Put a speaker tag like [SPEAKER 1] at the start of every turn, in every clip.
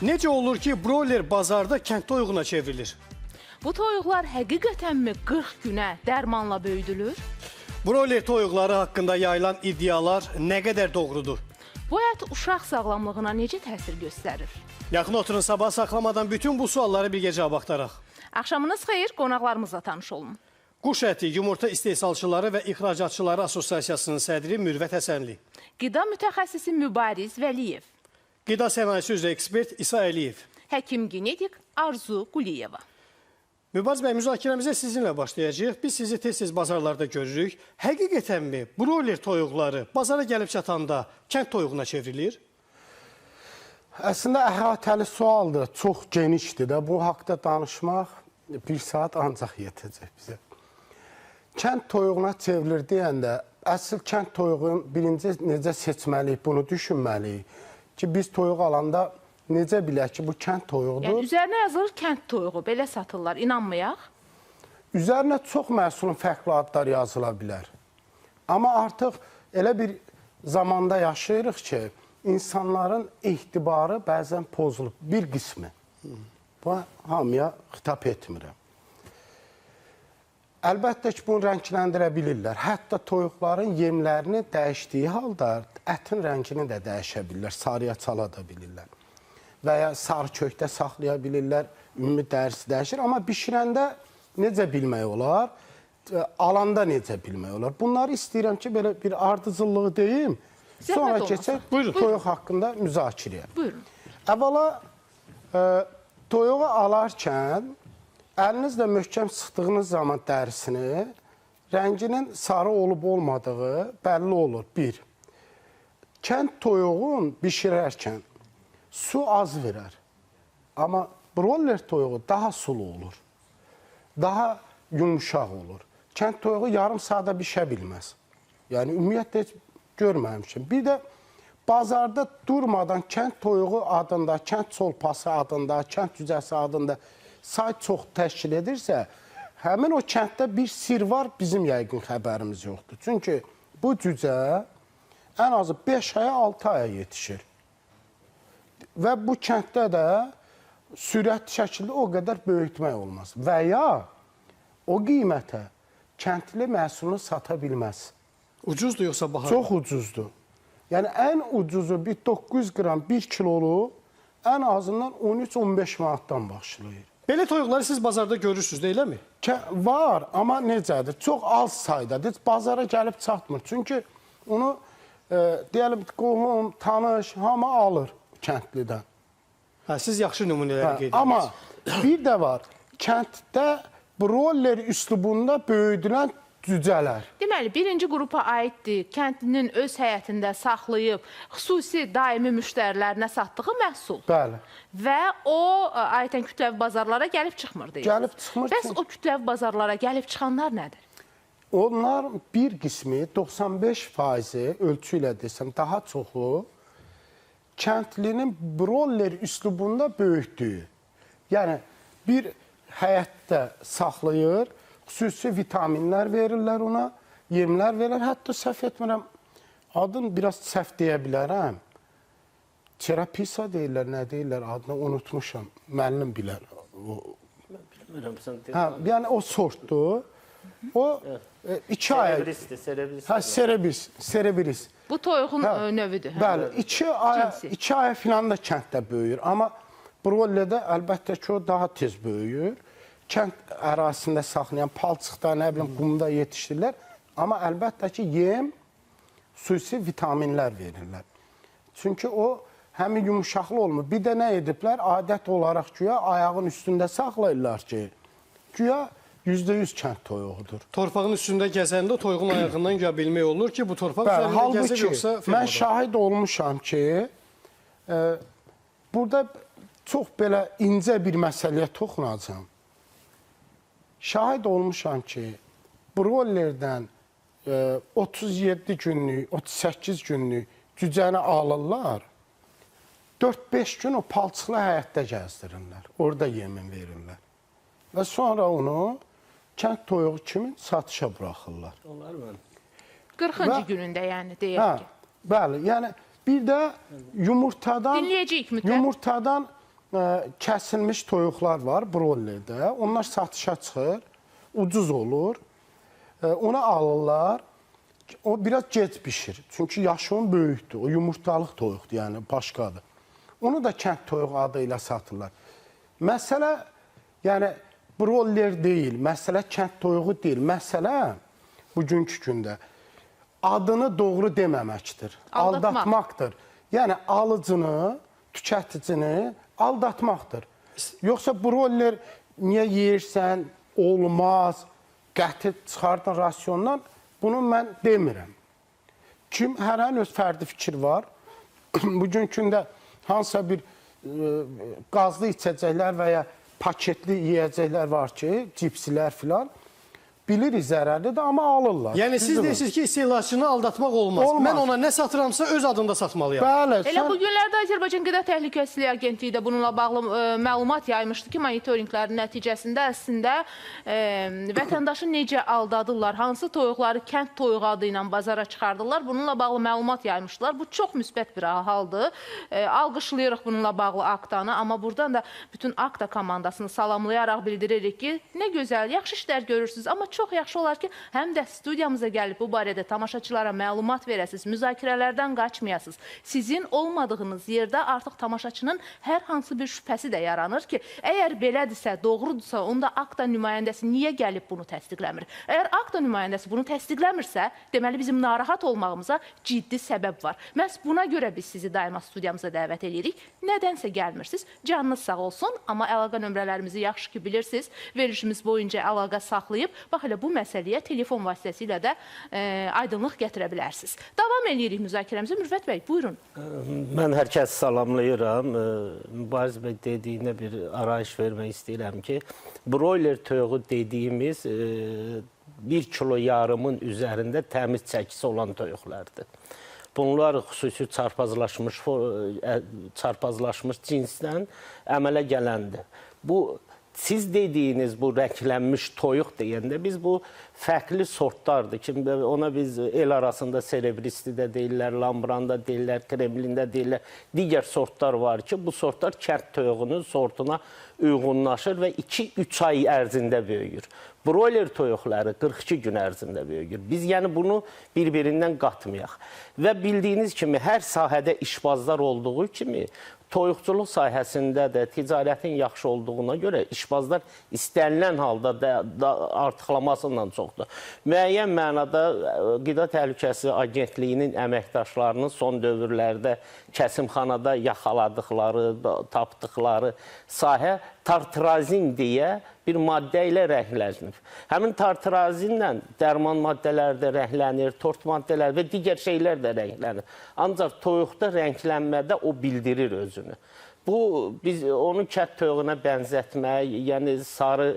[SPEAKER 1] Necə olur ki, broiler bazarda kənd toyuğuna çevrilir?
[SPEAKER 2] Bu toyuqlar həqiqətənmi 40 günə dərmanla böyüdülür?
[SPEAKER 1] Broiler toyuqları haqqında yayılan iddialar nə qədər doğrudur?
[SPEAKER 2] Bu ət uşaq sağlamlığına necə təsir göstərir?
[SPEAKER 1] Yaxın oturun, sabah saxlamadan bütün bu sualları bir gecə baxtaraq.
[SPEAKER 2] Axşamınız xeyir, qonaqlarımızla tanış olun.
[SPEAKER 1] Quş əti, yumurta istehsalçıları və ixracatçıları Assosiasiyasının sədri Mürvət Həsənli.
[SPEAKER 2] Qida mütəxəssisi Mübariz Vəliyev.
[SPEAKER 1] Qida sənayesi üzrə ekspert İsa Əliyev.
[SPEAKER 2] Həkim genetik Arzu Quliyeva.
[SPEAKER 1] Mübariz bəy, müzakirəmizə sizinlə başlayacağıq. Biz sizi tez-tez bazarlarda görürük. Həqiqətənmi broiler toyuqları bazara gəlib çatanda kənd toyuğuna çevrilir?
[SPEAKER 3] Əslində əhatəli sualdır, çox genişdir də. Bu haqda danışmaq bir saat ancaq yetəcək bizə. Kənd toyuğuna çevrilir deyəndə, əsl kənd toyuğun birinci necə seçməliyik, bunu düşünməliyik. Ki, biz toyuq alanda necə bilək ki, bu kənd toyuğudur?
[SPEAKER 2] Yəni, üzərinə yazılır kənd toyuğu, belə satırlar, inanmayaq.
[SPEAKER 3] Üzərinə çox məhsulun fərqli adlar yazıla bilər. Amma artıq elə bir zamanda yaşayırıq ki, insanların etibarı bəzən pozulub, bir qismi. Bu, hamıya xitab etmirəm. Əlbəttə ki, bunu rəngləndirə bilirlər. Hətta toyuqların yemlərini dəyişdiyi halda ətin rəngini də dəyişə bilirlər, sarıya çala da bilirlər. Və ya sarı kökdə saxlaya bilirlər, ümumi dərisi dəyişir. Amma bişirəndə necə bilmək olar, alanda necə bilmək olar. Bunları istəyirəm ki, belə bir ardıcıllığı deyim, sonra keçək toyuq haqqında müzakirəyə.
[SPEAKER 2] Buyurun.
[SPEAKER 3] Əvvəla, toyuğu alarkən əlinizlə möhkəm sıxdığınız zaman dərisini, rənginin sarı olub-olmadığı bəlli olur. Bir, kənd toyuğun bişirərkən su az verər. Amma broiler toyuğu daha sulu olur. Daha yumuşaq olur. Kənd toyuğu yarım saata bişə bilməz. Yəni, ümumiyyətlə heç görməmişim. Bir də bazarda durmadan kənd toyuğu adında, kənd solpası adında, kənd cücəsi adında sayt çox təşkil edirsə, həmin o kənddə bir sir var, bizim yəqin xəbərimiz yoxdur. Çünki bu cücə ən azı 5 aya, 6 aya yetişir. Və bu kənddə də sürətli şəkildə o qədər böyütmək olmaz. Və ya o qiymətə kəndli məhsulunu sata bilməz.
[SPEAKER 1] Ucuzdur yoxsa bahadır?
[SPEAKER 3] Çox ucuzdur. Yəni, ən ucuzu bir 900 qram, 1 kilolu ən azından 13-15 manatdan başlayır.
[SPEAKER 1] Belə toyuqları siz bazarda görürsünüz, deyilmi?
[SPEAKER 3] Var, amma necədir? Çox az saydadır. Bazara gəlib çatmır. Çünki onu, deyəlim, qohum, tanış, hamı alır kəndlidən.
[SPEAKER 1] Hə, siz yaxşı nümunələri qeyd edirsiniz.
[SPEAKER 3] Amma bir də var, kənddə broiler üslubunda böyüdülən cücələr.
[SPEAKER 2] Deməli, birinci qrupa aiddir, kəndlinin öz həyətində saxlayıb, xüsusi daimi müştərilərinə satdığı məhsul.
[SPEAKER 3] Bəli.
[SPEAKER 2] Və o, ayətən kütləvi bazarlara gəlib çıxmır, deyirsiniz.
[SPEAKER 3] Gəlib çıxmır.
[SPEAKER 2] Bəs o kütləvi bazarlara gəlib çıxanlar nədir?
[SPEAKER 3] Onlar bir qismi, 95% ölçü ilə desəm, daha çoxu kəndlinin broiler üslubunda böyütdüyü. Yəni, bir həyətdə saxlayır, xüsusi vitaminlər verirlər ona, yemlər verirlər. Hətta səhv etmirəm, adını biraz səhv deyə bilərəm. Terapisa deyirlər, nə deyirlər, adını unutmuşam. Müəllim bilər. Yəni, o sortdur. O 2 aya... Cerebris.
[SPEAKER 2] Bu toyuğun növüdür.
[SPEAKER 3] Bəli, 2 aya filan da kənddə böyüyür. Amma broilerdə əlbəttə ki, o daha tez böyüyür. Kənd ərazisində saxlayan palçıqda, nə bilim, qumda yetişdirirlər. Amma əlbəttə ki, yem, xüsusi vitaminlər verirlər. Çünki o, həmin yumuşaqlı olmur. Bir də nə ediblər? Adət olaraq güya ayağın üstündə saxlayırlar ki, güya %100 kənd toyuğudur.
[SPEAKER 1] Torpağın üstündə gəzəndə toyuğun ayağından güya bilmək olur ki, bu torpaq üzərində gəzir yoxsa
[SPEAKER 3] firmada. Mən şahid olmuşam ki, burada çox belə incə bir məsələyə toxunacam. Şahid olmuşam ki, broilerdən 37 günlük, 38 günlük cücəni alırlar, 4-5 gün o palçıqlı həyətdə gəzdirirlər, orada yemin verirlər. Və sonra onu kənd toyuğu kimi satışa buraxırlar.
[SPEAKER 2] 40-cı günündə, yəni, deyək ki.
[SPEAKER 3] Bəli, yəni bir də yumurtadan...
[SPEAKER 2] Dinləyəcəyik mütləq.
[SPEAKER 3] Yumurtadan kəsilmiş toyuqlar var broilerdə. Onlar satışa çıxır, ucuz olur. Onu alırlar. O biraz gec bişir. Çünki yaşı onun böyükdür. O yumurtalıq toyuqdur, yəni başqadır. Onu da kənd toyuq adı ilə satırlar. Məsələ, yəni broiler deyil, məsələ kənd toyuğu deyil. Məsələ bugünkü gündə adını doğru deməməkdir. Aldatmaqdır. Yəni alıcını, tüketicini aldatmaqdır. Yoxsa broiler niyə yeyirsən, olmaz, qəti çıxardın rasyondan, bunu mən demirəm. Hər öz fərdi fikir var. Bugünkü gündə hansısa bir qazlı içəcəklər və ya paketli yiyəcəklər var ki, cipsilər filan, bilirik zərərlidir, amma alırlar.
[SPEAKER 1] Yəni siz deyirsiniz ki, istehlakçını aldatmaq olmaz. Mən ona nə satıramsa öz adında satmalıyam.
[SPEAKER 3] Bəli.
[SPEAKER 2] Elə bu günlərdə Azərbaycan Qida Təhlükəsizliyi Agentliyi də bununla bağlı məlumat yaymışdı ki, monitorinqlərin nəticəsində əslində vətəndaşı necə aldadırlar, hansı toyuqları kənd toyuğu adı ilə bazara çıxardırlar, bununla bağlı məlumat yaymışdılar. Bu çox müsbət bir haldır. Alqışlayırıq bununla bağlı aktanı, amma buradan da bütün akta komandasını salamlayaraq bildiririk ki, nə gözəl, yaxşı işlər görürsünüz, amma çox yaxşı olar ki, həm də studiyamıza gəlib bu barədə tamaşaçılara məlumat verəsiniz, müzakirələrdən qaçmayasınız. Sizin olmadığınız yerdə artıq tamaşaçının hər hansı bir şübhəsi də yaranır ki, əgər belədirsə, doğrudursa, onda akta nümayəndəsi niyə gəlib bunu təsdiqləmir? Əgər akta nümayəndəsi bunu təsdiqləmirsə, deməli bizim narahat olmağımıza ciddi səbəb var. Məhz buna görə biz sizi daima studiyamıza dəvət edirik. Nədənsə gəlmirsiniz, canınız sağ olsun, amma əlaqə nömrələrimizi yaxşı ki bilirsiniz. Verilişimiz boyunca əlaqə saxlayıb, bax elə bu məsələyə telefon vasitəsilə də aydınlıq gətirə bilərsiniz. Davam edirik müzakirəmizə. Mürvət bəy, buyurun.
[SPEAKER 4] Mən hər kəsi salamlayıram. Mübariz bəy dediyinə bir arayış vermək istəyirəm ki, broiler toyuğu dediyimiz 1 kilo yarımın üzərində təmiz çəkisi olan toyuqlardır. Bunlar xüsusi çarpazlaşmış cinsdən əmələ gələndir. Bu siz dediyiniz bu rənglənmiş toyuq deyəndə biz bu fərqli sortlardır ki, ona biz el arasında serebristi də deyirlər, lambranda deyirlər, kremlində deyirlər. Digər sortlar var ki, bu sortlar kənd toyuğunun sortuna uyğunlaşır və 2-3 ay ərzində böyüyür. Broiler toyuqları 42 gün ərzində böyüyür. Biz yəni bunu bir-birindən qatmayaq. Və bildiyiniz kimi hər sahədə işbazlar olduğu kimi toyuqçuluq sahəsində də ticarətin yaxşı olduğuna görə işbazlar istənilən halda da artıqlamasından çoxdur. Müəyyən mənada Qida Təhlükəsizliyi Agentliyinin əməkdaşlarının son dövrlərdə kəsimxanada yaxaladıqları, tapdıqları sahə tartrazin deyə bir maddə ilə rənglənir. Həmin tartrazinlə dərman məddələri də rənglənir, tort maddələri və digər şeylər də rənglənir. Ancaq toyuqda rənglənmədə o bildirir özünü. Bu, biz onu kənd toyuğuna bənzətmək, yəni sarı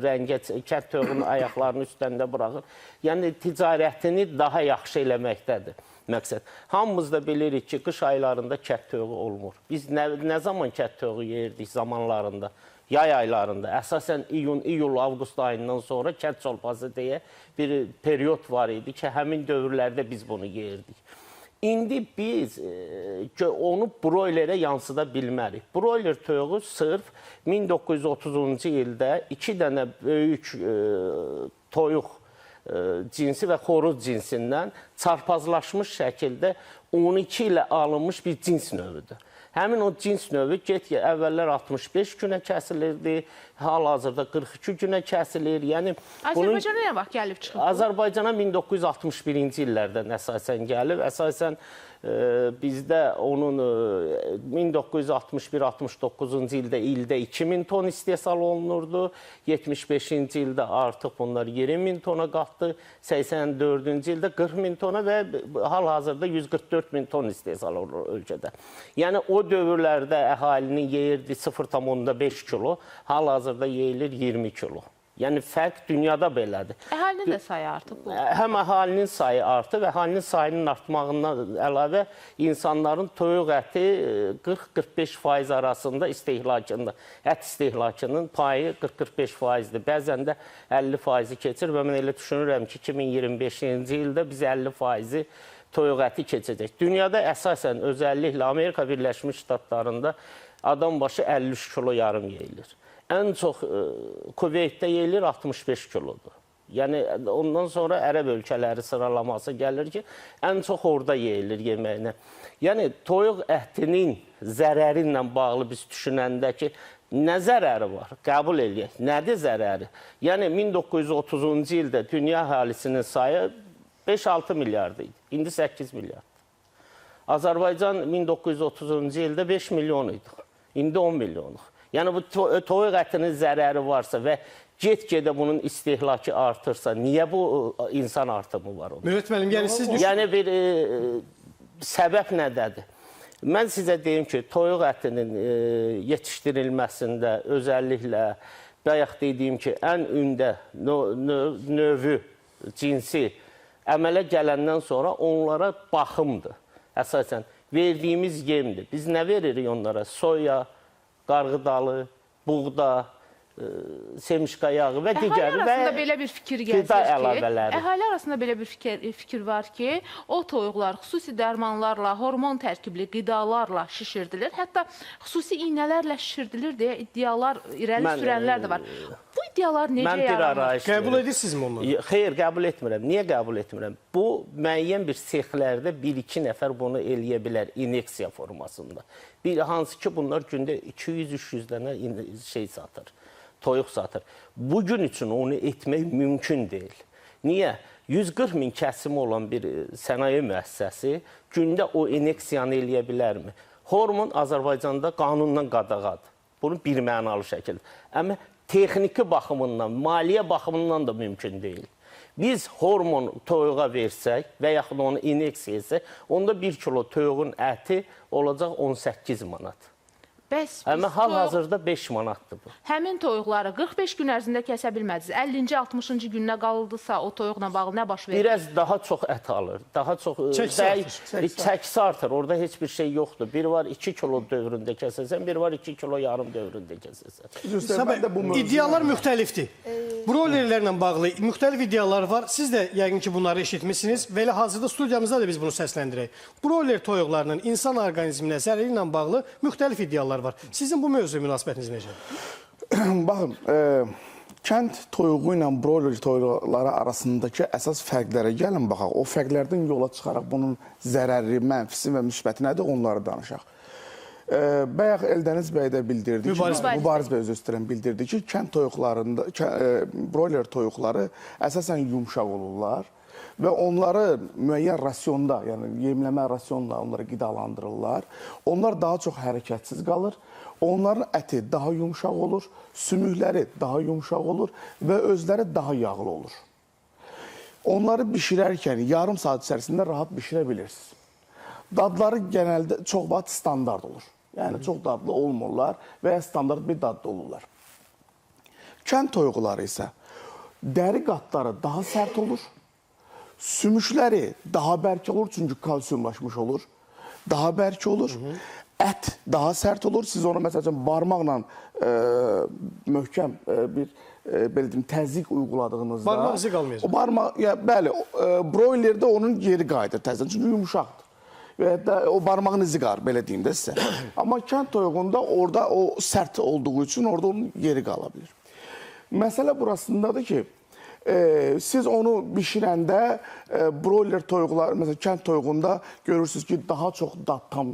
[SPEAKER 4] rəngə kənd toyuğunun ayaqlarının üstəndə buraxır. Yəni ticarətini daha yaxşı eləməkdədir məqsəd. Hamımız da bilirik ki, qış aylarında kənd toyuğu olmur. Biz nə zaman kənd toyuğu yeyirdik zamanlarında? Yay aylarında, əsasən iyun, iyul, avqust ayından sonra kənd çolpası deyə bir period var idi ki, həmin dövrlərdə biz bunu yeyirdik. İndi biz onu broilerə yansıda bilmərik. Broiler toyuğu sırf 1930-cu ildə 2 dənə böyük toyuq cinsi və xoruz cinsindən çarpazlaşmış şəkildə 12 ilə alınmış bir cins növüdür. Həmin o cins növü əvvəllər 65 günə kəsilirdi, hal-hazırda 42 günə kəsilir. Yəni
[SPEAKER 2] Azərbaycana nə vaxt gəlib çıxıb?
[SPEAKER 4] Azərbaycana 1961-ci illərdən əsasən gəlib. Əsasən bizdə onun 1961-69-cu ildə 2000 ton istehsal olunurdu. 75-ci ildə artıq bunlar 20.000 tona qalxdı. 84-cü ildə 40.000 tona və hal-hazırda 144.000 ton istehsal olur ölkədə. Yəni o dövrlərdə əhalinin yeyirdi 0,5 kilo, hal-hazırda yeyilir 20 kilo. Yəni fərq dünyada belədir.
[SPEAKER 2] Əhalinin də sayı artıb.
[SPEAKER 4] Həm əhalinin sayı artıb, əhalinin sayının artmağından əlavə insanların toyuq əti 40-45% arasında istehlakında, ət istehlakının payı 40-45%dir. Bəzən də 50%-i keçir və mən elə düşünürəm ki, 2025-ci ildə biz 50%-i toyuq əti keçəcək. Dünyada əsasən özəlliklə Amerika Birləşmiş Ştatlarında adam başı 53 kilo yarım yeyilir. Ən çox Kuveytdə yeyilir 65 kilodur. Yəni ondan sonra ərəb ölkələri sıralaması gəlir ki, ən çox orada yeyilir yeməyinə. Yəni toyuq ətinin zərəri ilə bağlı biz düşünəndə ki, nə zərəri var? Qəbul eləyək. Nədir zərəri? Yəni 1930-cu ildə dünya əhalisinin sayı 5-6 milyard idi. İndi 8 milyard. Azərbaycan 1930-cu ildə 5 milyon idi. İndi 10 milyonluq. Yəni bu toyuq ətinin zərəri varsa və get-gedə bunun istehlakı artırsa, niyə bu insan artımı var onda?
[SPEAKER 1] Mürət müəllim, yəni siz
[SPEAKER 4] Yəni bir səbəb nədədir? Mən sizə deyim ki, toyuq ətinin yetişdirilməsində özəlliklə bayaq dediyim ki, ən ündə növü, cinsi əmələ gələndən sonra onlara baxımdır. Əsasən verdiyimiz yemdir. Biz nə veririk onlara? Soya, qarğıdalı, buğda, semişka yağı və digəri və
[SPEAKER 2] arasında belə bir fikir
[SPEAKER 4] qida
[SPEAKER 2] gəlir
[SPEAKER 4] əlavələri.
[SPEAKER 2] ki, əhali arasında belə bir fikir var ki, o toyuqlar xüsusi dərmanlarla, hormon tərkibli qidalarla şişirdilir. Hətta xüsusi iynələrlə şişirdilir deyə iddialar irəli sürənlər də var. Bu iddialar necə yaranır?
[SPEAKER 1] Qəbul edirsinizmi onları?
[SPEAKER 4] Xeyr, qəbul etmirəm. Niyə qəbul etmirəm? Bu, müəyyən bir sexlərdə 1-2 nəfər bunu eləyə bilər ineksiya formasında. Hansı ki, bunlar gündə 200-300 dənə şey satır, toyuq satır. Bugün üçün onu etmək mümkün deyil. Niyə? 140 min kəsimi olan bir sənaye müəssisəsi gündə o ineksiyanı eləyə bilərmi? Hormon Azərbaycanda qanundan qadağadır. Bunu bir mənalı şəkildə. Amma texniki baxımından, maliyyə baxımından da mümkün deyil. Biz hormon toyuğa versək və yaxud onu ineksiya etsək, onda 1 kilo toyuğun əti olacaq 18 manat.
[SPEAKER 2] Bəs
[SPEAKER 4] Amma hal-hazırda 5 manatdır bu.
[SPEAKER 2] həmin toyuqları 45 gün ərzində kəsə bilmədiniz. 50-ci, 60-cı gününə qaldısa o toyuqla bağlı nə baş verir?
[SPEAKER 4] Biraz daha çox ət alır, daha çox çəkisi artır. Orada heç bir şey yoxdur. Bir var 2 kilo dövründə kəsəsən, bir var 2 kilo yarım dövründə kəsəsən.
[SPEAKER 1] İddialar müxtəlifdir. Broilerlərlə bağlı müxtəlif iddialar var. Siz də yəqin ki, bunları eşitmişsiniz və elə hazırda studiyamızda da biz bunu səsləndirək. Broiler toyuqlarının insan orqanizminə zərəri ilə bağlı müxtəlif iddialar var. Sizin bu mövzuya münasibətiniz necədir?
[SPEAKER 5] Baxın, kənd toyuğu ilə broiler toyuqları arasındakı əsas fərqlərə gəlin baxaq. O fərqlərdən yola çıxaraq bunun zərəri, mənfisi və müsbəti nədir, onları danışaq. Bayaq Eldəniz bəy də bildirdi ki, Mübariz bəy özü istəyirəm bildirdi ki, kənd toyuqlarında, broiler toyuqları əsasən yumşaq olurlar və onları müəyyən rasionda, yəni yemləmə rasionla onları qidalandırırlar. Onlar daha çox hərəkətsiz qalır. Onların əti daha yumşaq olur, sümükləri daha yumşaq olur və özləri daha yağlı olur. Onları bişirərkən yarım saat içərisində rahat bişirə bilirsiniz. Dadları genəldə çox vaxt standart olur. Yəni çox dadlı olmurlar və ya standart bir dadlı olurlar. Kənd toyuqları isə dəri qatları daha sərt olur. Sümükləri daha bərk olur, çünki kalsiyumlaşmış olur. Daha bərk olur. Ət daha sərt olur. Siz onu məsəl üçün barmaqla möhkəm bir belə deyim, təzyiq uyğuladığınızda...
[SPEAKER 1] Barmaq izi qalmayacaq.
[SPEAKER 5] Bəli, broilerdə onun yeri qayıdır təzyiq, çünki yumuşaqdır. Və hətta o barmağın izi qalır, belə deyim də sizə. Amma kənd toyuğunda orada o sərt olduğu üçün orada onun yeri qala bilir. Məsələ burasındadır ki, siz onu bişirəndə broiler toyuqlar, məsələn, kənd toyuğunda görürsünüz ki, daha çox dadtam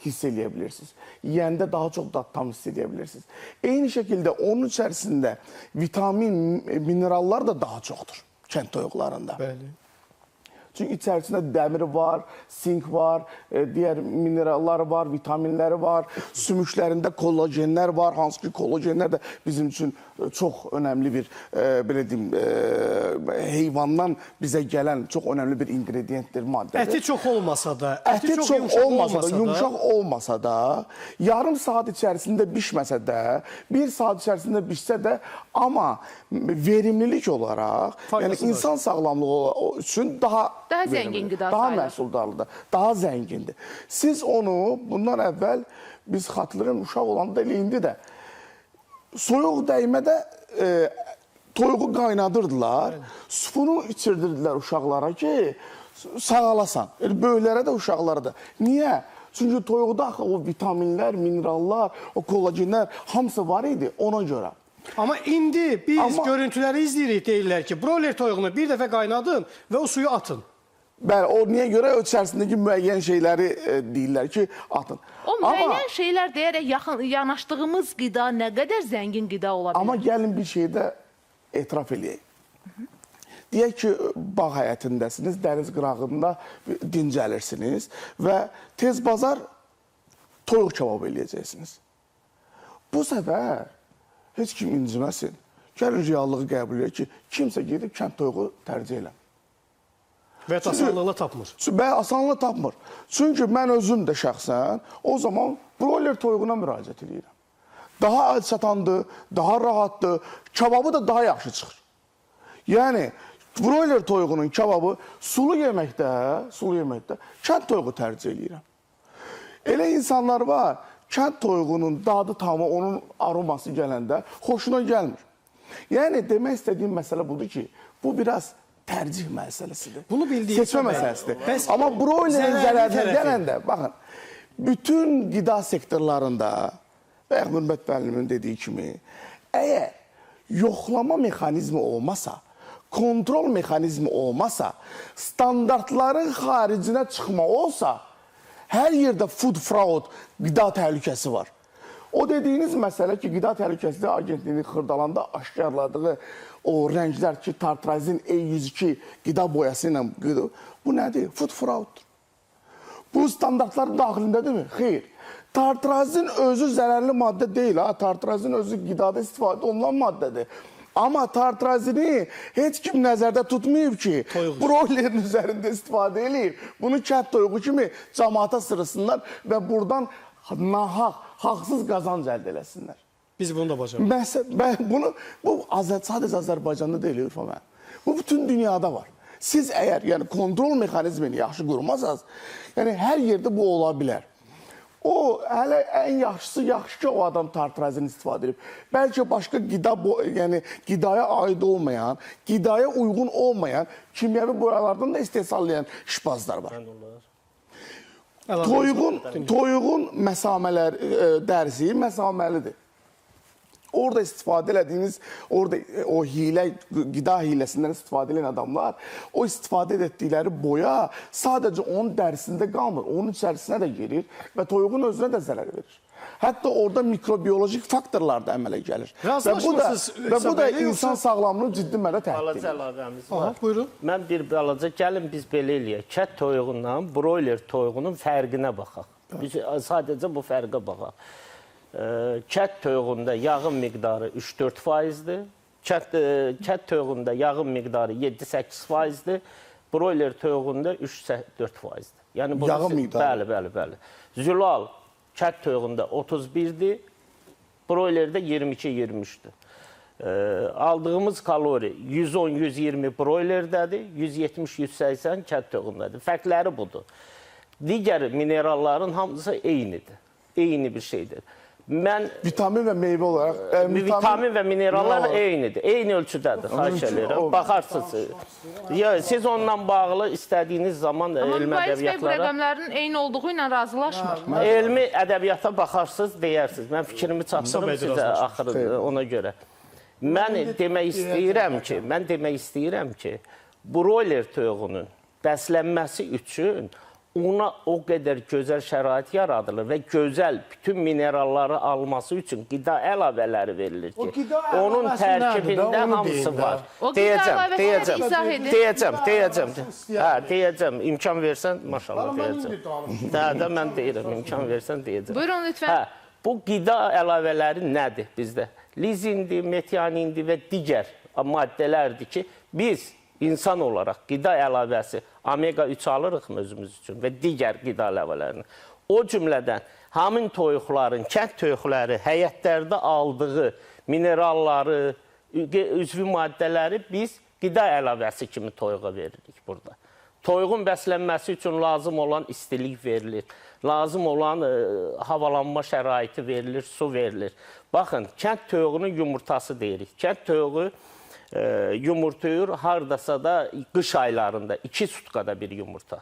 [SPEAKER 5] hiss eləyə bilirsiniz. Yeyəndə daha çox dadtam hiss eləyə bilirsiniz. Eyni şəkildə onun içərisində vitamin, minerallar da daha çoxdur kənd toyuqlarında.
[SPEAKER 1] Bəli.
[SPEAKER 5] Çünki içərisində dəmir var, sink var, digər minerallar var, vitaminləri var, sümüklərində kollagenlər var, hansı ki kollagenlər də bizim üçün çox önəmli bir, belə deyim, heyvandan bizə gələn çox önəmli bir ingrediyentdir, maddədir.
[SPEAKER 1] Əti çox olmasa da,
[SPEAKER 5] Əti çox olmasa da, yumşaq olmasa da, yarım saat içərisində bişməsə də, 1 saat içərisində bişsə də, amma verimlilik olaraq, yəni insan sağlamlığı üçün daha
[SPEAKER 2] zəngin qida
[SPEAKER 5] daha
[SPEAKER 2] sayılır.
[SPEAKER 5] məhsuldarlıdır, daha zəngindir. Siz onu bundan əvvəl biz xatırlayın uşaq olanda elə indi də soyuq dəymədə toyuğu qaynadırdılar, supunu içirdirdilər uşaqlara ki, sağalasan. Böyüklərə də, uşaqlara da. Niyə? Çünki toyuqda axı o vitaminlər, minerallar, o kollagenlər hamısı var idi ona görə.
[SPEAKER 1] Amma indi biz
[SPEAKER 5] Amma-
[SPEAKER 1] görüntüləri izləyirik, deyirlər ki, broiler toyuğunu bir dəfə qaynadın və o suyu atın.
[SPEAKER 5] Bəli, o niyə görə o içərisindəki müəyyən şeyləri deyirlər ki, atın.
[SPEAKER 2] O müəyyən şeylər deyərək yanaşdığımız qida nə qədər zəngin qida ola bilər?
[SPEAKER 5] Amma gəlin bir şey də etiraf eləyək. Deyək ki, bağ həyətindəsiniz, dəniz qırağında dincəlirsiniz və tez bazar toyuq kebab eləyəcəksiniz. Bu səfər heç kim inciməsin. Gəlin reallığı qəbul edək ki, kimsə gedib kənd toyuğu tərcih eləmir.
[SPEAKER 1] Və asanlıqla tapmır.
[SPEAKER 5] Bəli, asanlıqla tapmır. Çünki mən özüm də şəxsən o zaman broiler toyuğuna müraciət edirəm. Daha az çatandır, daha rahatdır, kebabı da daha yaxşı çıxır. Yəni, broiler toyuğunun kebabı sulu yeməkdə kənd toyuğu tərcih edirəm. Elə insanlar var, kənd toyuğunun dadı tamı, onun aroması gələndə xoşuna gəlmir. Yəni, demək istədiyim məsələ budur ki, bu biraz tərcih məsələsidir.
[SPEAKER 1] Bunu bildiyim
[SPEAKER 5] seçmə
[SPEAKER 1] bəli.
[SPEAKER 5] məsələsidir.
[SPEAKER 1] Bəs
[SPEAKER 5] Amma broilerin
[SPEAKER 1] zərərli
[SPEAKER 5] zərərinə
[SPEAKER 1] tərəfi?
[SPEAKER 5] gələndə, baxın, bütün qida sektorlarında və Hürmət müəllimin dediyi kimi, əgər yoxlama mexanizmi olmasa, kontrol mexanizmi olmasa, standartların xaricinə çıxma olsa, hər yerdə food fraud, qida təhlükəsi var. O dediyiniz məsələ ki, qida təhlükəsizliyi agentliyinin Xırdalanda aşkarladığı o rənglər ki, tartrazin E102 qida boyası ilə bu nədir? Food frauddur. Bu standartların daxilindədirmi? Xeyr. Tartrazin özü zərərli maddə deyil, ha. Tartrazin özü qidada istifadə olunan maddədir. Amma tartrazini heç kim nəzərdə tutmayıb ki, broilerin üzərində istifadə eləyib. Bunu kənd toyuğu kimi cəmaata sırasınlar və buradan nahaq, haqsız qazanc əldə eləsinlər.
[SPEAKER 1] Biz bunu da bacarırıq.
[SPEAKER 5] Bu sadəcə Azərbaycanda deyil, Ürfə müəllim. Bu bütün dünyada var. Siz əgər yəni kontrol mexanizmini yaxşı qurmasanız, yəni hər yerdə bu ola bilər. O hələ ən yaxşısı yaxşı ki, o adam tartrazini istifadə edib. Bəlkə başqa qidaya aid olmayan, qidaya uyğun olmayan kimyəvi boyalardan da istehsallayan işbazlar var. Toyuğun dərisi məsaməlidir. Orada istifadə elədiyiniz, orada o qida hiləsindən istifadə edən adamlar, o istifadə etdikləri boya sadəcə onun dərisində qalmır, onun içərisinə də girir və toyuğun özünə də zərər verir. Hətta orada mikrobiolojik faktorlar da əmələ gəlir. Və bu da insan sağlamlığını ciddi mədə təhdid edir.
[SPEAKER 4] Əlavəmiz var.
[SPEAKER 1] Buyurun.
[SPEAKER 4] Mən bir balaca, gəlin biz belə eləyək. Kət toyuğundan broiler toyuğunun fərqinə baxaq. Biz sadəcə bu fərqə baxaq. Kət toyuğunda yağın miqdarı 3-4%-dir. Kət toyuğunda yağın miqdarı 7-8%-dir. Broiler toyuğunda 3-4%-dir. Yəni
[SPEAKER 5] yağın miqdarı?
[SPEAKER 4] Bəli. Zülal kət toyuğunda 31-dir. Broilerdə 22-23-dür. Aldığımız kalori 110-120 broilerdədir. 170-180 kət toyuğundadır. Fərqləri budur. Digər mineralların hamısı eynidir. Eyni bir şeydir.
[SPEAKER 5] Vitamin və meyvə olaraq...
[SPEAKER 4] Vitamin və minerallar eynidir. Eyni ölçüdədir, xahiş edirəm. Baxarsınız. Siz onunla bağlı istədiyiniz zaman elmi
[SPEAKER 2] Mübaiz bəy bu
[SPEAKER 4] ədəbiyyatlara...
[SPEAKER 2] rəqəmlərin eyni olduğu ilə razılaşmır.
[SPEAKER 4] Elmi ədəbiyyata baxarsınız, deyərsiniz. Mən fikrimi çatdırım sizə axırı ona görə. Mən demək istəyirəm ki, broiler toyuğunun bəslənməsi üçün ona o qədər gözəl şərait yaradılır və gözəl bütün mineralları alması üçün qida əlavələri verilir ki, onun tərkibində hamısı var.
[SPEAKER 2] O qida əlavələri izah edir.
[SPEAKER 4] Deyəcəm, imkan versən, maşallah deyəcəm. Mən deyirəm, imkan versən deyəcəm.
[SPEAKER 2] Buyurun, lütfən.
[SPEAKER 4] Bu qida əlavələri nədir bizdə? Lizindir, metianindir və digər maddələrdir ki, biz insan olaraq qida əlavəsi omega-3 alırıqmı özümüz üçün və digər qida əlavələrini. O cümlədən həmin toyuqların, kənd toyuqları həyətlərdə aldığı mineralları, üzvü maddələri biz qida əlavəsi kimi toyuğa veririk burada. Toyuğun bəslənməsi üçün lazım olan istilik verilir, lazım olan havalanma şəraiti verilir, su verilir. Baxın, kənd toyuğunun yumurtası deyirik. Kənd toyuğu yumurtayır, hardasa da qış aylarında 2 sutkada bir yumurta.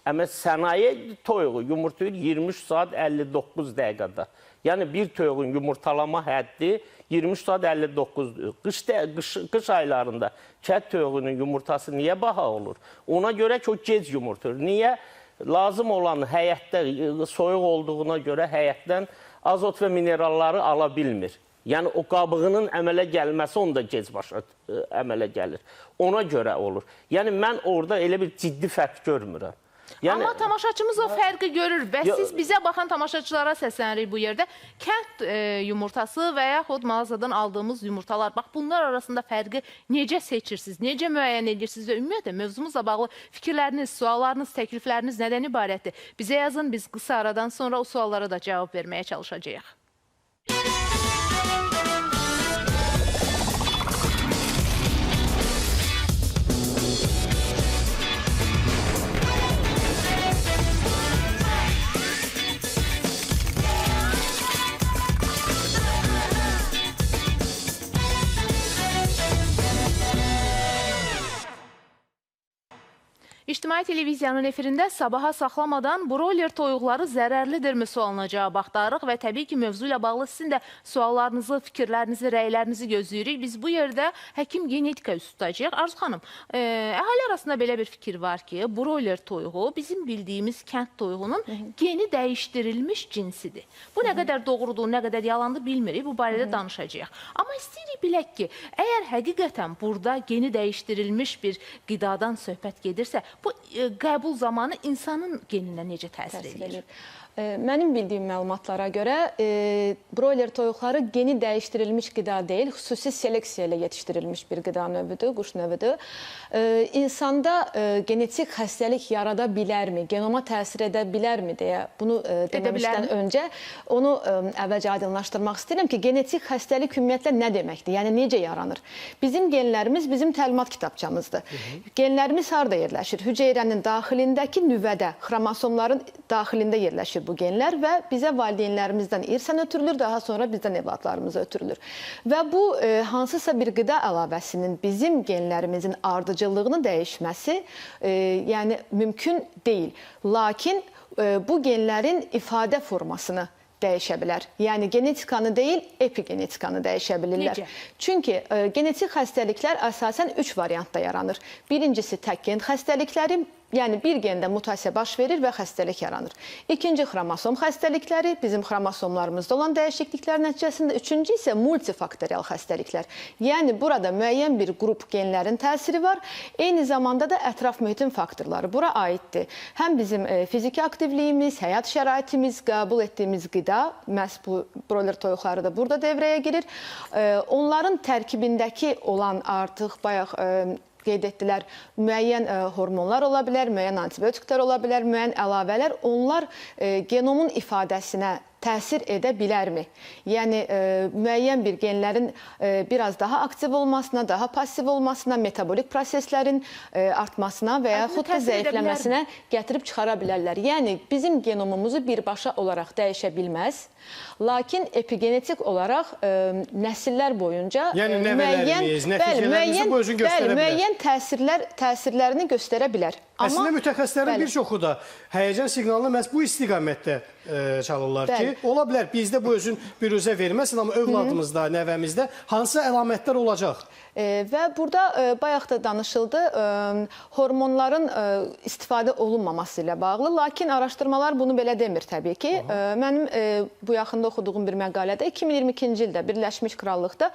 [SPEAKER 4] Amma sənaye toyuğu yumurtlayır 23 saat 59 dəqiqədə. Yəni bir toyuğun yumurtalama həddi 23 saat 59. Qış aylarında kət toyuğunun yumurtası niyə baha olur? Ona görə ki, o gec yumurtlayır. Niyə? Lazım olan həyətdə soyuq olduğuna görə həyətdən azot və mineralları ala bilmir. Yəni o qabığının əmələ gəlməsi onda gec başa əmələ gəlir. Ona görə olur. Yəni mən orada elə bir ciddi fərq görmürəm. Yəni,
[SPEAKER 2] amma tamaşaçımız o fərqi görür və siz bizə baxan tamaşaçılara səslənirik bu yerdə. Kənd yumurtası və yaxud mağazadan aldığımız yumurtalar, bax bunlar arasında fərqi necə seçirsiniz, necə müəyyən edirsiniz və ümumiyyətlə mövzumuzla bağlı fikirləriniz, suallarınız, təklifləriniz nədən ibarətdir? Bizə yazın, biz qısa aradan sonra o suallara da cavab verməyə çalışacağıq. İctimai televiziyanın efirində sabaha saxlamadan broiler toyuqları zərərlidirmi sualına cavab axtarırıq və təbii ki, mövzu ilə bağlı sizin də suallarınızı, fikirlərinizi, rəylərinizi gözləyirik. Biz bu yerdə həkim genetika üstü tutacağıq. Arzu xanım, əhali arasında belə bir fikir var ki, broiler toyuğu bizim bildiyimiz kənd toyuğunun geni dəyişdirilmiş cinsidir. Bu nə qədər doğrudur, nə qədər yalandır bilmirik, bu barədə danışacağıq. Amma istəyirik bilək ki, əgər həqiqətən burada geni dəyişdirilmiş bir qidadan söhbət gedirsə, bu qəbul zamanı insanın geninə necə təsir edir?
[SPEAKER 6] Mənim bildiyim məlumatlara görə broiler toyuqları geni dəyişdirilmiş qida deyil, xüsusi seleksiya ilə yetişdirilmiş bir qida növüdür, quş növüdür. İnsanda genetik xəstəlik yarada bilərmi, genoma təsir edə bilərmi deyə bunu deməmişdən öncə onu əvvəlcə aydınlaşdırmaq istəyirəm ki, genetik xəstəlik ümumiyyətlə nə deməkdir, yəni necə yaranır? Bizim genlərimiz bizim təlimat kitabçamızdır. Genlərimiz harada yerləşir? Hüceyrənin daxilindəki nüvədə, xromosomların daxilində yerləşir bu genlər və bizə valideynlərimizdən irsən ötürülür, daha sonra bizdən evladlarımıza ötürülür. Və bu hansısa bir qida əlavəsinin bizim genlərimizin ardıcıllığını dəyişməsi yəni mümkün deyil. Lakin bu genlərin ifadə formasını dəyişə bilər. Yəni genetikanı deyil, epigenetikanı dəyişə bilirlər. Necə? Çünki genetik xəstəliklər əsasən 3 variantda yaranır. Birincisi tək gen xəstəlikləri, yəni bir gende mutasiya baş verir və xəstəlik yaranır. İkinci xromosom xəstəlikləri, bizim xromosomlarımızda olan dəyişikliklər nəticəsində. Üçüncü isə multifaktorial xəstəliklər. Yəni burada müəyyən bir qrup genlərin təsiri var. Eyni zamanda da ətraf mühitin faktorları bura aiddir. Həm bizim fiziki aktivliyimiz, həyat şəraitimiz, qəbul etdiyimiz qida, məhz bu broiler toyuqları da burada devrəyə girir. Onların tərkibindəki olan artıq bayaq qeyd etdilər, müəyyən hormonlar ola bilər, müəyyən antibiotiklər ola bilər, müəyyən əlavələr, onlar genomun ifadəsinə təsir edə bilərmi? Yəni, müəyyən bir genlərin biraz daha aktiv olmasına, daha pasiv olmasına, metabolik proseslərin artmasına və yaxud da zəifləməsinə gətirib çıxara bilərlər. Yəni, bizim genomumuzu birbaşa olaraq dəyişə bilməz. Lakin epigenetik olaraq nəsillər boyunca müəyyən təsirlərini göstərə bilər.
[SPEAKER 1] Əslində mütəxəssislərin bir çoxu da həyəcan siqnalını məhz bu istiqamətdə çalırlar ki, ola bilər bizdə bu özün bir üzə verməsin, amma övladımızda, nəvəmizdə hansı əlamətlər olacaq?
[SPEAKER 6] Və burada bayaq da danışıldı, hormonların istifadə olunmaması ilə bağlı, lakin araşdırmalar bunu belə demir təbii ki. Mənim bu yaxında oxuduğum bir məqalədə 2022-ci ildə Birləşmiş Krallıqda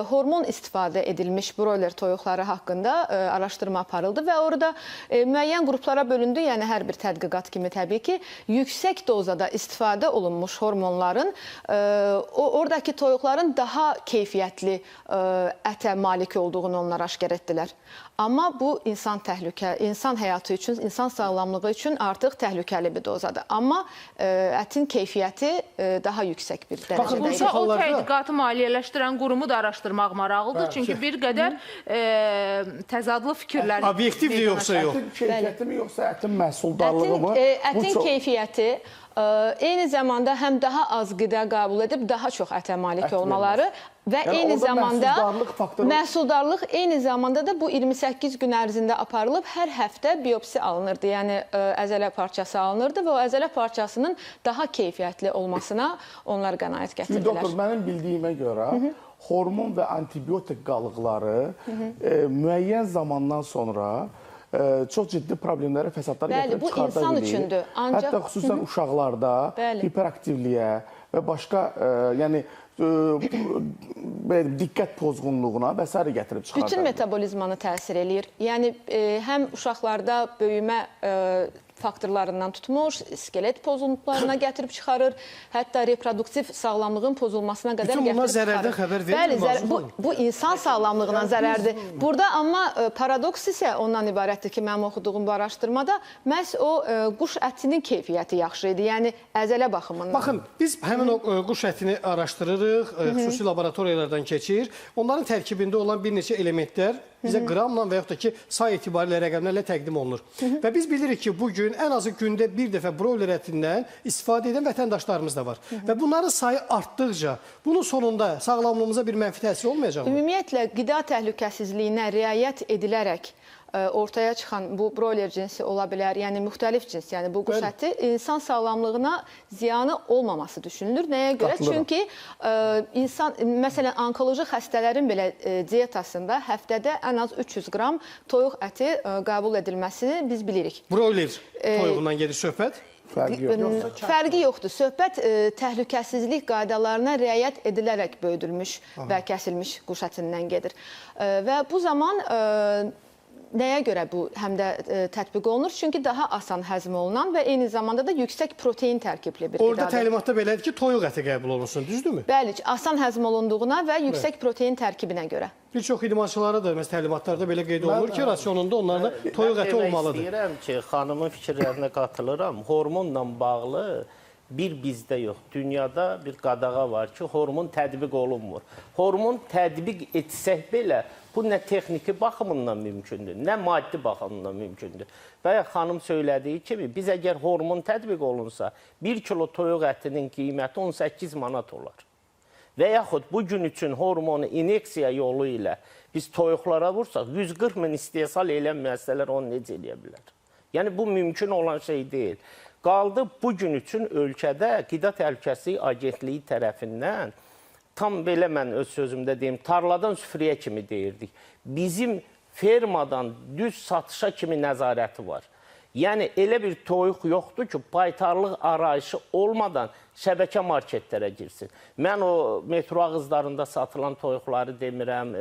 [SPEAKER 6] hormon istifadə edilmiş broiler toyuqları haqqında araşdırma aparıldı və orada müəyyən qruplara bölündü, yəni hər bir tədqiqat kimi təbii ki, yüksək dozada istifadə olunmuş hormonların oradakı toyuqların daha keyfiyyətli ətə malik olduğunu onlar aşkar etdilər. Amma bu insan həyatı üçün, insan sağlamlığı üçün artıq təhlükəli bir dozadır. Amma ətin keyfiyyəti daha yüksək bir dərəcədə.
[SPEAKER 2] Burada o tədqiqatı maliyyələşdirən qurumu da araşdırmaq maraqlıdır. Çünki bir qədər təzadlı fikirlər...
[SPEAKER 1] Obyektivdir yoxsa yox?
[SPEAKER 5] Ətin keyfiyyəti mi yoxsa ətin məhsuldarlığı mı?
[SPEAKER 6] Ətin keyfiyyəti eyni zamanda həm daha az qida qəbul edib daha çox ətə malik olmaları, Və
[SPEAKER 5] Yəni
[SPEAKER 6] eyni
[SPEAKER 5] orada
[SPEAKER 6] zamanda
[SPEAKER 5] məhsuldarlıq faktoru-
[SPEAKER 6] məhsuldarlıq eyni zamanda da bu 28 gün ərzində aparılıb hər həftə biopsi alınırdı. Yəni əzələ parçası alınırdı və o əzələ parçasının daha keyfiyyətli olmasına onlar qənaət
[SPEAKER 5] Çünki doktor,
[SPEAKER 6] gətirdilər.
[SPEAKER 5] mənim bildiyimə görə hormon və antibiotik qalıqları müəyyən zamandan sonra çox ciddi problemlərə, fəsadlara
[SPEAKER 6] Bəli,
[SPEAKER 5] gətirib
[SPEAKER 6] bu
[SPEAKER 5] çıxarda
[SPEAKER 6] insan
[SPEAKER 5] bilir.
[SPEAKER 6] üçündür. Ancaq
[SPEAKER 5] Hətta xüsusən uşaqlarda
[SPEAKER 6] Bəli.
[SPEAKER 5] hiperaktivliyə və başqa yəni belə diqqət pozğunluğuna və s. gətirib çıxarda
[SPEAKER 6] Bütün
[SPEAKER 5] bilir.
[SPEAKER 6] metabolizmanı təsir eləyir. Yəni həm uşaqlarda böyümə faktorlarından tutmuş, skelet pozuntularına gətirib çıxarır, hətta reproduktiv sağlamlığın pozulmasına qədər
[SPEAKER 1] Bütün
[SPEAKER 6] gətirib
[SPEAKER 1] bunlar
[SPEAKER 6] çıxarır.
[SPEAKER 1] zərərdən xəbər verir mi?
[SPEAKER 6] Bəli, bu insan sağlamlığına zərərdir. Burada amma paradoks isə ondan ibarətdir ki, mənim oxuduğum bu araşdırmada məhz o quş ətinin keyfiyyəti yaxşı idi. Yəni əzələ baxımından.
[SPEAKER 1] Baxın, biz həmin o quş ətini araşdırırıq, xüsusi laboratoriyalardan keçir. Onların tərkibində olan bir neçə elementlər bizə qramla və yaxud da ki, say etibarilə rəqəmlərlə təqdim olunur. Və biz bilirik ki, bugün ən azı gündə bir dəfə broiler ətindən istifadə edən vətəndaşlarımız da var. Və bunların sayı artdıqca, bunun sonunda sağlamlığımıza bir mənfi təsir olmayacaq mı?
[SPEAKER 6] Ümumiyyətlə, qida təhlükəsizliyinə riayət edilərək ortaya çıxan bu broiler cinsi ola bilər, yəni müxtəlif cins, yəni bu quş əti insan sağlamlığına ziyanı olmaması düşünülür. Nəyə görə? Çünki insan, məsələn, onkoloji xəstələrin belə dietasında həftədə ən az 300 qram toyuq əti qəbul edilməsini biz bilirik.
[SPEAKER 1] Broiler toyuğundan gedir söhbət.
[SPEAKER 6] Fərqi yoxdur. Söhbət təhlükəsizlik qaydalarına riayət edilərək böyüdülmüş və kəsilmiş quş ətindən gedir. Və bu zaman nəyə görə bu həm də tətbiq olunur? Çünki daha asan həzm olunan və eyni zamanda da yüksək protein tərkibli bir
[SPEAKER 1] Orada
[SPEAKER 6] qidadır.
[SPEAKER 1] təlimatda belədir ki, toyuq əti qəbul olunsun, düzdürmü?
[SPEAKER 6] Bəli, asan həzm olunduğuna və yüksək protein tərkibinə görə.
[SPEAKER 1] Bir çox idmançılara da təlimatlarda belə qeyd olunur ki, rasionunda onlarda toyuq əti olmalıdır.
[SPEAKER 4] Mən istəyirəm ki, xanımın fikirlərinə qatılıram. Hormonla bağlı bir bizdə yox, dünyada bir qadağa var ki, hormon tətbiq olunmur. Hormon tətbiq etsək belə, bu nə texniki baxımından mümkündür, nə maddi baxımından mümkündür. Və ya xanım söylədiyi kimi, biz əgər hormon tətbiq olunsa, 1 kilo toyuq ətinin qiyməti 18 manat olar. Və yaxud bugün üçün hormonu inyeksiya yolu ilə biz toyuqlara vursaq, 140 min istehsal edən müəssisələr onu necə eləyə bilər? Yəni, bu mümkün olan şey deyil. Qaldı bugün üçün ölkədə Qida Təhlükəsizliyi Agentliyi tərəfindən, tam belə mən öz sözümdə deyim, tarladan süfrəyə kimi deyirdik. Bizim fermadan düz satışa kimi nəzarəti var. Yəni, elə bir toyuq yoxdur ki, baytarlıq arayışı olmadan şəbəkə marketlərə girsin. Mən o metro ağızlarında satılan toyuqları demirəm,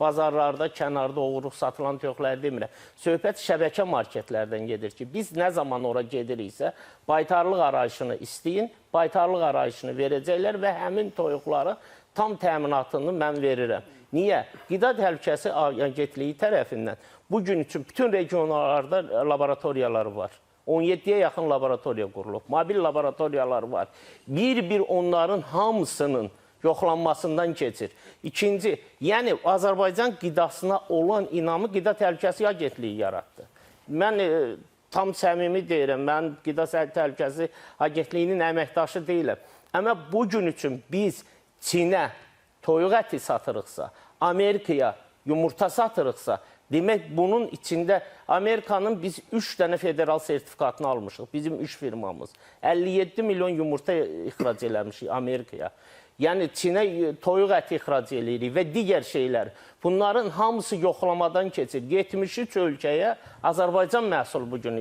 [SPEAKER 4] bazarlarda, kənarda oğruq satılan toyuqları demirəm. Söhbət şəbəkə marketlərdən gedir ki, biz nə zaman ora gediriksə, baytarlıq arayışını istəyin, baytarlıq arayışını verəcəklər və həmin toyuqları tam təminatını mən verirəm. Niyə? Qida Təhlükəsizliyi Agentliyi tərəfindən bugün üçün bütün regionlarda laboratoriyalar var. 17-yə yaxın laboratoriya qurulub, mobil laboratoriyalar var. Bir-bir onların hamısının yoxlanmasından keçir. İkinci, yəni Azərbaycan qidasına olan inamı Qida Təhlükəsizliyi Agentliyi yaratdı. Mən tam səmimi deyirəm, mən Qida Təhlükəsizliyi Agentliyinin əməkdaşı deyiləm. Amma bugün üçün biz Çinə toyuq əti satırıqsa, Amerikaya yumurta satırıqsa, demək bunun içində Amerikanın biz 3 dənə federal sertifikatını almışıq, bizim 3 firmamız. 57 milyon yumurta ixrac eləmişik Amerikaya. Yəni Çinə toyuq əti ixrac eləyirik və digər şeylər. Bunların hamısı yoxlamadan keçir. 73 ölkəyə Azərbaycan məhsul bugün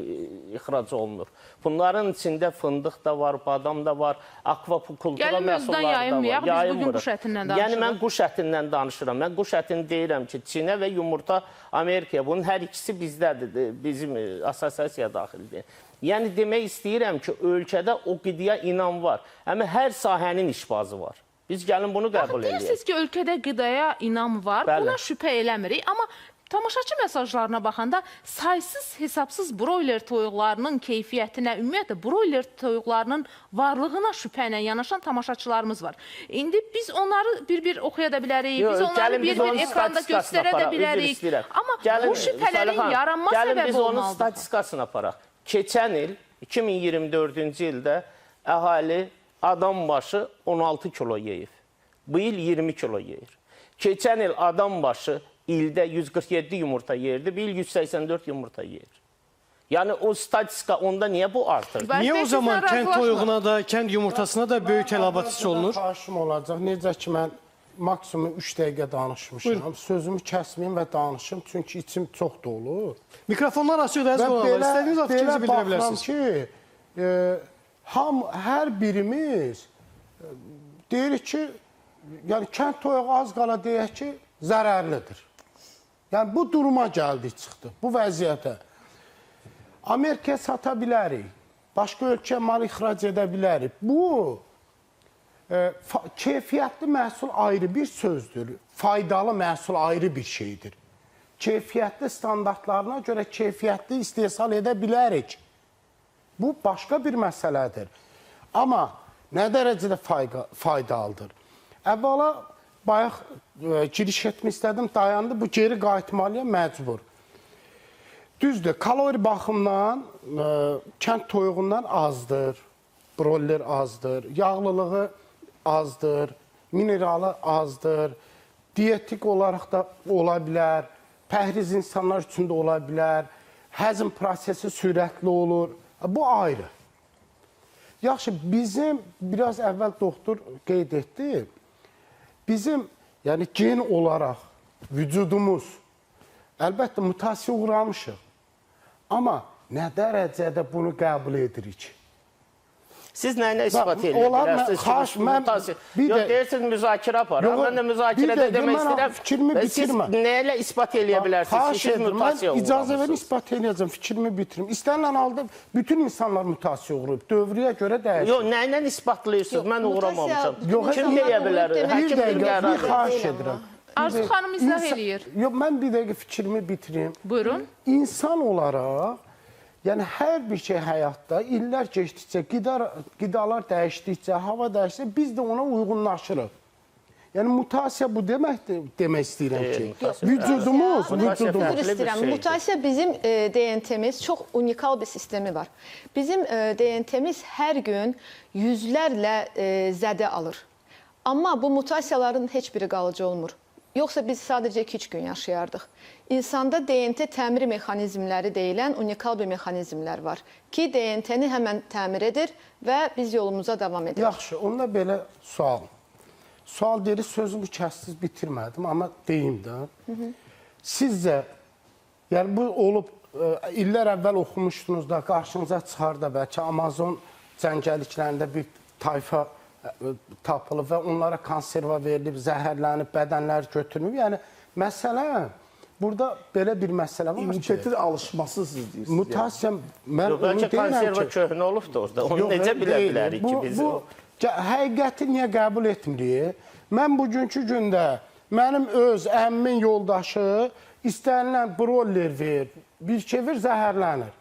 [SPEAKER 4] ixrac olunur. Bunların içində fındıq da var, badam da var, akvakultura məhsulları da var.
[SPEAKER 2] Biz bugün quş ətindən danışırıq.
[SPEAKER 4] Yəni mən quş ətindən danışıram. Mən quş ətini deyirəm ki, Çinə və yumurta Amerikaya. Bunun hər ikisi bizdədir, bizim assosiasiya daxildir. Yəni demək istəyirəm ki, ölkədə o qidaya inam var. Amma hər sahənin işbazı var. Biz gəlin bunu qəbul edək.
[SPEAKER 2] Deyirsiniz ki, ölkədə qidaya inam var, buna şübhə eləmirik. Amma tamaşaçı mesajlarına baxanda saysız, hesabsız broiler toyuqlarının keyfiyyətinə, ümumiyyətlə broiler toyuqlarının varlığına şübhə ilə yanaşan tamaşaçılarımız var. İndi biz onları bir-bir oxuya da bilərik, biz onları bir-bir ekranda göstərə də bilərik. Amma bu şübhələrin yaranma səbəbi olmalıdır.
[SPEAKER 4] Gəlin biz onun statistikasına aparaq. Keçən il, 2024-cü ildə əhali adam başı 16 kilo yeyib. Bu il 20 kilo yeyir. Keçən il adam başı ildə 147 yumurta yeyirdi, bu il 184 yumurta yeyir. Yəni o statistika onda niyə bu artır?
[SPEAKER 1] Niyə o zaman kənd toyuğuna da, kənd yumurtasına da böyük tələbat hiss olunur?
[SPEAKER 3] Xahişim olacaq. Necə ki, mən maksimum 3 dəqiqə danışmışam. Sözümü kəsməyim və danışım, çünki içim çox dolu.
[SPEAKER 1] Mikrofonlar açıqdır, əziz qonaqlar. İstədiyiniz vaxt fikrinizi bildirə bilərsiniz.
[SPEAKER 3] Ki, hər birimiz deyirik ki, yəni kənd toyuğu az qala deyək ki, zərərlidir. Yəni bu duruma gəldik, çıxdı, bu vəziyyətə. Amerikaya sata bilərik, başqa ölkəyə mal ixrac edə bilərik. Bu, keyfiyyətli məhsul ayrı bir sözdür, faydalı məhsul ayrı bir şeydir. Keyfiyyətli standartlarına görə keyfiyyətli istehsal edə bilərik. Bu, başqa bir məsələdir. Amma nə dərəcədə faydalıdır? Əvvəla, bayaq giriş etmək istədim, dayandı, bu geri qayıtmalıya məcbur. Düzdür, kalori baxımdan kənd toyuğundan azdır, broiler azdır, yağlılığı azdır, mineralı azdır, diyetik olaraq da ola bilər, pəhriz insanlar üçün də ola bilər, həzm prosesi sürətli olur, bu ayrı. Yaxşı, bizim, biraz əvvəl doktor qeyd etdi, bizim yəni gen olaraq vücudumuz, əlbəttə mutasiya uğramışıq. Amma nə dərəcədə bunu qəbul edirik?
[SPEAKER 4] Siz nə ispat edə bilərsiniz? Yox, deyirsiniz, müzakirə aparır. Mən də müzakirədə demək istəyirəm. Siz nə ilə ispat edə bilərsiniz? Siz mutasiya uğramışsınız.
[SPEAKER 3] İcazə verin, ispat edəcəm, fikrimi bitirim. İstənilən halda bütün insanlar mutasiya uğrayıb, dövrüyə görə dəyişir.
[SPEAKER 4] Yox, nə ilə isbatlayırsınız? Mən uğramamışam. Kim deyə bilər?
[SPEAKER 3] Bir dəqiqə, bir xahiş edirəm.
[SPEAKER 2] Arzu xanım izah eləyir.
[SPEAKER 3] Yox, mən bir dəqiqə fikrimi bitirim.
[SPEAKER 2] Buyurun.
[SPEAKER 3] İnsan olaraq, yəni hər bir şey həyatda illər keçdikcə, qidalar dəyişdikcə, hava dəyişdikcə biz də ona uyğunlaşırıq. Yəni mutasiya bu deməkdir, demək istəyirəm ki. Vücudumuz.
[SPEAKER 6] Mutasiya bizim DNT-miz çox unikal bir sistemi var. Bizim DNT-miz hər gün yüzlərlə zədə alır. Amma bu mutasiyaların heç biri qalıcı olmur. Yoxsa biz sadəcə 2-3 gün yaşayardıq. İnsanda DNT təmiri mexanizmləri deyilən unikal bir mexanizmlər var ki, DNT-ni həmən təmir edir və biz yolumuza davam edirik.
[SPEAKER 3] Yaxşı, onda belə sual. Sual deyir, sözümü kəssiz bitirmədim, amma deyim də. Sizcə, yəni bu olub, illər əvvəl oxumuşdunuz da, qarşınıza çıxar da bəlkə Amazon cəngəliklərində bir tayfa tapılıb və onlara konserva verilib, zəhərlənib, bədənlər götürülüb. Yəni, məsələ, burada belə bir məsələ var ki,
[SPEAKER 5] İmmunitetin alışması siz deyirsiniz.
[SPEAKER 3] Mutasiya, mən onu deyirəm ki...
[SPEAKER 4] Bəlkə konserva köhnə olub da orada, onu necə bilə bilərik ki biz?
[SPEAKER 3] Həqiqəti niyə qəbul etmirik? Mən bugünkü gündə mənim öz əmmin yoldaşı istənilən broiler ver, bir şey ver, zəhərlənir.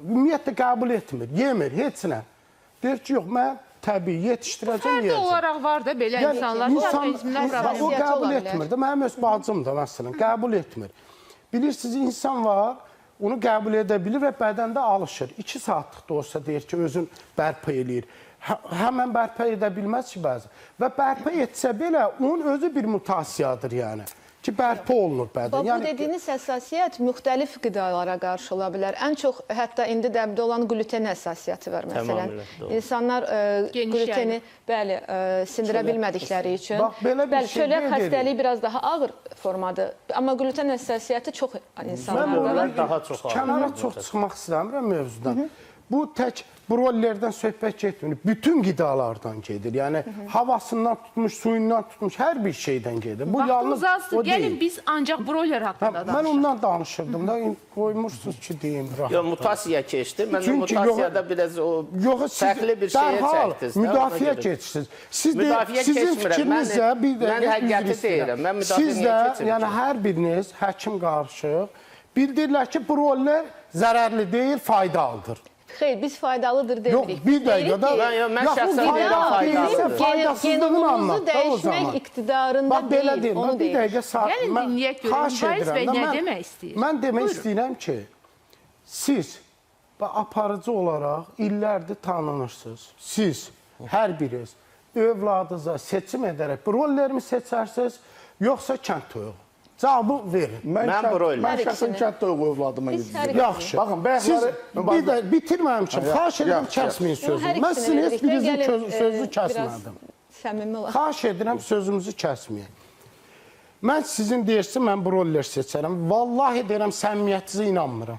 [SPEAKER 3] Ümumiyyətlə qəbul etmir, yemir, heç nə. Deyir ki, yox, mən təbii yetişdirəcəm,
[SPEAKER 2] Fərdi olaraq var da belə insanlar,
[SPEAKER 3] o qəbul etmir də, mənim öz bacım da məsələn, qəbul etmir. Bilirsiniz, insan var, onu qəbul edə bilir və bədəndə alışır. 2 saatlıq da olsa deyir ki, özün bərpa eləyir. Həmən bərpa edə bilməz ki, bəzi. Və bərpa etsə belə, onun özü bir mutasiyadır yəni. Ki, bərpa olunur bədən.
[SPEAKER 6] Bu dediyiniz həssasiyyət müxtəlif qidalara qarşı ola bilər. Ən çox, hətta indi dəbdə olan gluten həssasiyyəti var, məsələn. İnsanlar gluteni, bəli, sindirə bilmədikləri üçün. Bəli, çölyak xəstəliyi biraz daha ağır formadır. Amma gluten həssasiyyəti çox insanlarda var.
[SPEAKER 3] Mən kənara çox çıxmaq istəmirəm mövzudan. Bu tək broilerdən söhbət getmir. Bütün qidalardan gedir. Yəni, havasından tutmuş, suyundan tutmuş, hər bir şeydən gedir. Bu yalnız o deyil.
[SPEAKER 2] Gəlin biz ancaq broiler haqqında danışaq.
[SPEAKER 3] Mən ondan danışırdım da, qoymursunuz ki, deyim.
[SPEAKER 4] Yox, mutasiya keçdi. Mən də mutasiyada biraz o fərqli bir şeyə çəkdiniz.
[SPEAKER 3] Müdafiə keçirsiniz. Sizin fikrinizə bir dəqiqə üzr istəyirəm. Siz də, yəni hər biriniz həkim qarışıq, bildirirlər ki, broiler zərərli deyil, faydalıdır.
[SPEAKER 6] Xeyr, biz faydalıdır demirik.
[SPEAKER 3] Yox, bir dəqiqədə.
[SPEAKER 4] Mən şəxsən deyirəm,
[SPEAKER 3] faydasızlığını anlat da o zaman.
[SPEAKER 6] Dəyişmək iqtidarında deyil, onu deyil.
[SPEAKER 3] Bir dəqiqə saat.
[SPEAKER 2] Gəlin dinləyək görün, Bayız bəy nə demək istəyir?
[SPEAKER 3] Mən demək istəyirəm ki, siz aparıcı olaraq illərdir tanınırsınız. Siz, hər biriniz övladınıza seçim edərək brollermi seçərsiniz, yoxsa kənd toyuğu? Cavabı verin.
[SPEAKER 4] Mən broiler.
[SPEAKER 5] Mən şəxsən kənd toyuğu övladıma
[SPEAKER 6] Biz
[SPEAKER 5] yedirirəm.
[SPEAKER 6] hər
[SPEAKER 3] Yaxşı.
[SPEAKER 5] Baxın,
[SPEAKER 3] Siz
[SPEAKER 5] bayaqları...
[SPEAKER 3] bir də bitirməmişim. Xahiş edirəm,
[SPEAKER 5] Yaxşı,
[SPEAKER 3] kəsməyin sözünü.
[SPEAKER 6] Hər
[SPEAKER 3] Mən sizin heç
[SPEAKER 6] ikisini
[SPEAKER 3] birinizin
[SPEAKER 6] gəlin,
[SPEAKER 3] sözünü
[SPEAKER 6] biraz
[SPEAKER 3] kəsmədim.
[SPEAKER 6] Səmimi olaq.
[SPEAKER 3] Xahiş edirəm, sözümüzü kəsməyin. Mən sizin deyirsiniz, mən broller seçərəm. Vallahi deyirəm, səmimiyyətinizə inanmıram.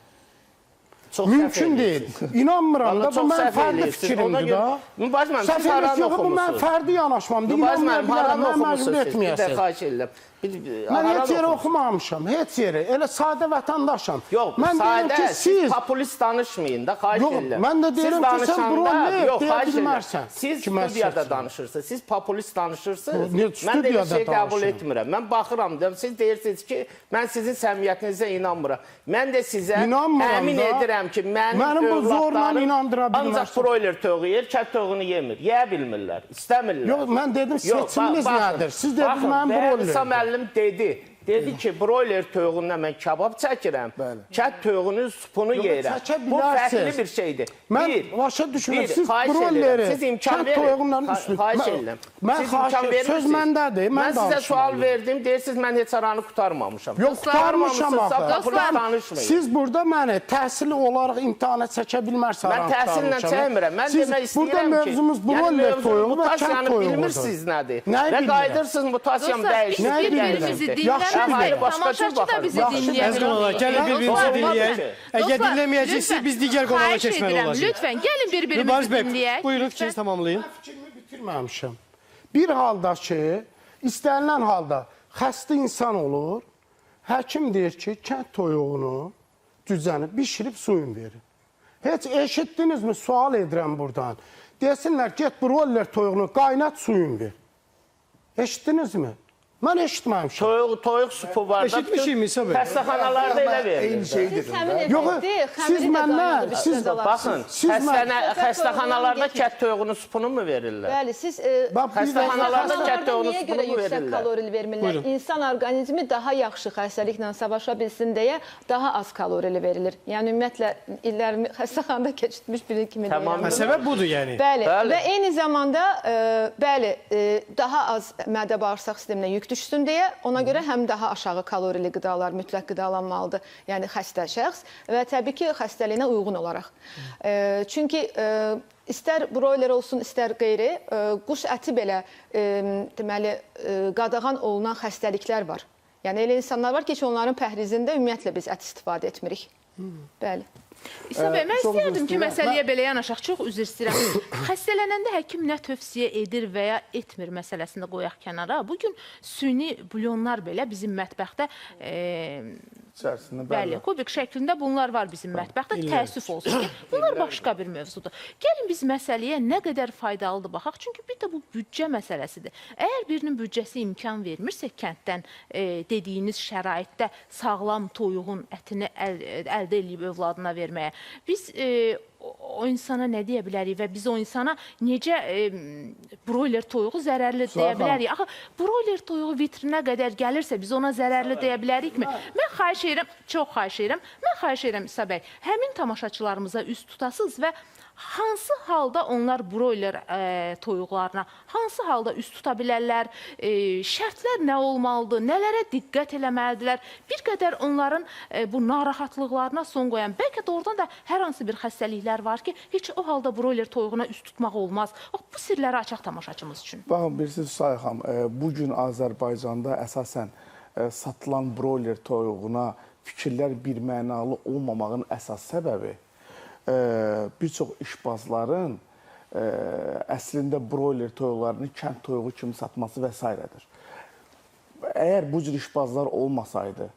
[SPEAKER 4] Çox
[SPEAKER 3] Mümkün
[SPEAKER 4] səhv
[SPEAKER 3] deyil.
[SPEAKER 4] edirsiniz.
[SPEAKER 3] İnanmıram da,
[SPEAKER 4] Vallahi
[SPEAKER 3] bu
[SPEAKER 4] çox
[SPEAKER 3] mən
[SPEAKER 4] səhv
[SPEAKER 3] fərdi
[SPEAKER 4] edirsiniz. Ona
[SPEAKER 3] fikrimdir
[SPEAKER 4] görə-
[SPEAKER 3] da.
[SPEAKER 4] Mübaşir müəllim, siz
[SPEAKER 3] Səhv
[SPEAKER 4] haranı
[SPEAKER 3] edirsiniz, yox, bu mən
[SPEAKER 4] oxumusunuz?
[SPEAKER 3] fərdi yanaşmamdır.
[SPEAKER 4] Mübaşir
[SPEAKER 3] İnanmaya
[SPEAKER 4] müəllim, haranı
[SPEAKER 3] bilərəm, mən məğlub
[SPEAKER 4] oxumusunuz? Bir də
[SPEAKER 3] etməyəsiniz.
[SPEAKER 4] xahiş edirəm.
[SPEAKER 3] Mən heç yerə oxumamışam, heç yerə. Elə sadə vətəndaşam.
[SPEAKER 4] Yox,
[SPEAKER 3] Mən deyirəm
[SPEAKER 4] sadə,
[SPEAKER 3] ki,
[SPEAKER 4] siz populist danışmayın da, xahiş
[SPEAKER 3] Yox,
[SPEAKER 4] edirəm.
[SPEAKER 3] mən də deyirəm ki, sən broller
[SPEAKER 4] yox,
[SPEAKER 3] deyə
[SPEAKER 4] xahiş edirəm.
[SPEAKER 3] bilmərsən.
[SPEAKER 4] Siz
[SPEAKER 3] Kimə
[SPEAKER 4] studiyada
[SPEAKER 3] seçsin?
[SPEAKER 4] danışırsınız, siz populist danışırsınız.
[SPEAKER 3] Niyə
[SPEAKER 4] Mən də bir
[SPEAKER 3] studiyada
[SPEAKER 4] şey qəbul
[SPEAKER 3] danışıram?
[SPEAKER 4] etmirəm. Mən baxıram, deyirəm, siz deyirsiniz ki, mən sizin səmiyyətinizə inanmıram. Mən də sizə
[SPEAKER 3] İnanmıram
[SPEAKER 4] əmin
[SPEAKER 3] da.
[SPEAKER 4] edirəm ki,
[SPEAKER 3] Mənim bu zorla inandıra
[SPEAKER 4] ancaq
[SPEAKER 3] bilmərsən.
[SPEAKER 4] broiler toyuğu yer, kət toyuğunu yemir. Yeyə bilmirlər, istəmirlər.
[SPEAKER 3] Yox, mən dedim,
[SPEAKER 4] Yox,
[SPEAKER 3] seçiminiz
[SPEAKER 4] baxın,
[SPEAKER 3] nədir? Siz dediniz,
[SPEAKER 4] baxın,
[SPEAKER 3] mən
[SPEAKER 4] Bəyərli
[SPEAKER 3] broller.
[SPEAKER 4] müəllim dedi ki, broiler toyuğundan mən kabab çəkirəm,
[SPEAKER 5] Bəli.
[SPEAKER 4] kət toyuğunun supunu yeyirəm.
[SPEAKER 3] çəkə
[SPEAKER 4] Bu fərqli
[SPEAKER 3] bilərsiniz.
[SPEAKER 4] bir şeydir.
[SPEAKER 3] Mən başa düşürəm, siz
[SPEAKER 4] xahiş
[SPEAKER 3] brolleri
[SPEAKER 4] edirəm, siz imkan
[SPEAKER 3] kənd
[SPEAKER 4] verin.
[SPEAKER 3] toyuğundan üstün.
[SPEAKER 4] Xahiş edirəm.
[SPEAKER 3] Mən
[SPEAKER 4] Siz
[SPEAKER 3] xahiş
[SPEAKER 4] imkan
[SPEAKER 3] edirəm, söz
[SPEAKER 4] vermirsiniz.
[SPEAKER 3] məndədir, mən
[SPEAKER 4] Mən sizə
[SPEAKER 3] danışmalıyım.
[SPEAKER 4] sual verdim, deyirsiniz mən heç aranı qurtarmamışam.
[SPEAKER 3] Yox, qurtarmışam
[SPEAKER 4] Qurtarmamısınızsa
[SPEAKER 3] axı.
[SPEAKER 4] populist danışmayın.
[SPEAKER 3] Siz burada məni təhsili olaraq imtahana çəkə bilmərsiniz.
[SPEAKER 4] Mən təhsillə çəkmirəm. Mən demək istəyirəm
[SPEAKER 3] burada
[SPEAKER 4] ki,
[SPEAKER 3] mövzumuz broller toyuğu və kənd
[SPEAKER 4] mutasiyanı
[SPEAKER 3] toyuğudur.
[SPEAKER 4] bilmirsiniz nədir?
[SPEAKER 3] Nəyi
[SPEAKER 4] Və
[SPEAKER 3] bilmirəm?
[SPEAKER 4] qayıdırsınız mutasiyam
[SPEAKER 2] Dostlar,
[SPEAKER 4] dəyişir.
[SPEAKER 2] biz
[SPEAKER 3] Nə
[SPEAKER 2] bir-birimizi
[SPEAKER 3] bilmirəm.
[SPEAKER 2] dinləmirik.
[SPEAKER 3] Yaxşı
[SPEAKER 4] başqa cür
[SPEAKER 2] Tamaşaçı da
[SPEAKER 4] baxarıq.
[SPEAKER 2] bizi
[SPEAKER 3] Yaxşı,
[SPEAKER 2] dinləyə
[SPEAKER 1] Əzgin olaraq, gəlin birbirimizi
[SPEAKER 2] Dostlar,
[SPEAKER 1] dinləyək. Əgər
[SPEAKER 2] Dostlar,
[SPEAKER 1] dinləməyəcəksiniz,
[SPEAKER 2] lütfən,
[SPEAKER 1] biz digər qonağa
[SPEAKER 2] xahiş
[SPEAKER 1] keçməli
[SPEAKER 2] edirəm,
[SPEAKER 1] olacağıq.
[SPEAKER 2] Lütfən, gəlin
[SPEAKER 1] Mübariz
[SPEAKER 2] bir-birimizi
[SPEAKER 1] bəy,
[SPEAKER 2] dinləyək.
[SPEAKER 1] buyurun fikrinizi tamamlayın.
[SPEAKER 3] Fikrimi bitirməmişəm. Bir halda ki, istənilən halda xəstə insan olur, həkim deyir ki, kənd toyuğunu düzənib, bişirib suyun verin. Heç eşitdinizmi? Sual edirəm buradan. Desinlər, get broller toyuğunu qaynat suyun ver. Eşitdinizmi? Mən eşitməmişim.
[SPEAKER 4] Toyuq supu var da.
[SPEAKER 1] Eşitmişik İsa bəy.
[SPEAKER 4] Xəstəxanalarda elə verilir.
[SPEAKER 5] Eyni şey
[SPEAKER 6] Siz
[SPEAKER 5] dedim
[SPEAKER 6] həmin
[SPEAKER 5] də.
[SPEAKER 3] Yox,
[SPEAKER 6] effekti,
[SPEAKER 3] siz
[SPEAKER 6] xəmiri də
[SPEAKER 3] məndən-
[SPEAKER 6] qaynadıb
[SPEAKER 3] siz-
[SPEAKER 6] içməz alarsınız.
[SPEAKER 4] Baxın,
[SPEAKER 3] Siz
[SPEAKER 4] xəstəxanalarda kət toyuğunun supunu mu verirlər?
[SPEAKER 6] Bəli, siz
[SPEAKER 3] Bax, bir
[SPEAKER 4] Xəstəxanalarda
[SPEAKER 3] dəqiqə-
[SPEAKER 4] kət toyuğunun
[SPEAKER 6] niyə
[SPEAKER 4] supunu
[SPEAKER 6] görə
[SPEAKER 4] mu
[SPEAKER 6] yüksək
[SPEAKER 4] verirlər?
[SPEAKER 6] kalorili vermirlər?
[SPEAKER 1] Buyurun.
[SPEAKER 6] İnsan orqanizmi daha yaxşı xəstəliklə savaşa bilsin deyə daha az kalorili verilir. Yəni ümumiyyətlə illərimi xəstəxanada keçirmiş biri kimi
[SPEAKER 4] Tamam.
[SPEAKER 6] deyirəm.
[SPEAKER 1] Və səbəb budur yəni.
[SPEAKER 6] Bəli.
[SPEAKER 4] Bəli.
[SPEAKER 6] Və eyni zamanda daha az mədə bağırsaq sisteminə yük düşsün deyə ona görə həm daha aşağı kalorili qidalar mütləq qidalanmalıdır. Yəni xəstə şəxs və təbii ki, xəstəliyinə uyğun olaraq. Çünki istər broiler olsun, istər qeyri, quş əti belə deməli qadağan olunan xəstəliklər var. Yəni elə insanlar var ki, heç onların pəhrizində ümumiyyətlə biz ət istifadə etmirik. Bəli.
[SPEAKER 2] İsa bəy, mən
[SPEAKER 5] Çox
[SPEAKER 2] istəyərdim ki,
[SPEAKER 5] üzr
[SPEAKER 2] məsələyə belə yanaşaq. Çox üzr istəyirəm. Xəstələnəndə həkim nə tövsiyə edir və ya etmir məsələsini qoyaq kənara. Bugün süni bulyonlar belə bizim mətbəxdə
[SPEAKER 5] İçərisində
[SPEAKER 2] bəli, kubik şəklində bunlar var bizim mətbəxdə. Təəssüf olsun ki, bunlar başqa bir mövzudur. Gəlin biz məsələyə nə qədər faydalıdır baxaq. Çünki bir də bu büdcə məsələsidir. Əgər birinin büdcəsi imkan vermirsə kənddən dediyiniz şəraitdə sağlam toyuğun ətini əldə edib övladına verməyə, biz o insana nə deyə bilərik və biz o insana necə broiler toyuğu zərərli deyə bilərik? Axı, broiler toyuğu vitrinə qədər gəlirsə biz ona zərərli deyə bilərikmi? Mən xahiş edirəm, çox xahiş edirəm, mən xahiş edirəm İsa bəy, həmin tamaşaçılarımıza üst tutasınız və hansı halda onlar broiler toyuqlarına, hansı halda üst tuta bilərlər, şərtlər nə olmalıdır, nələrə diqqət eləməlidirlər, bir qədər onların bu narahatlıqlarına son qoyan, bəlkə də oradan da hər hansı bir xəstəliklər var ki, heç o halda broiler toyuğuna üst tutmaq olmaz. Bu sirləri açaq tamaşaçımız üçün.
[SPEAKER 5] Baxın, bilirsiniz Sayxam, bugün Azərbaycanda əsasən satılan broiler toyuğuna fikirlər birmənalı olmamağın əsas səbəbi bir çox işbazların əslində broiler toyuqlarını kənd toyuğu kimi satması və s-dir. Əgər bu cür işbazlar olmasaydı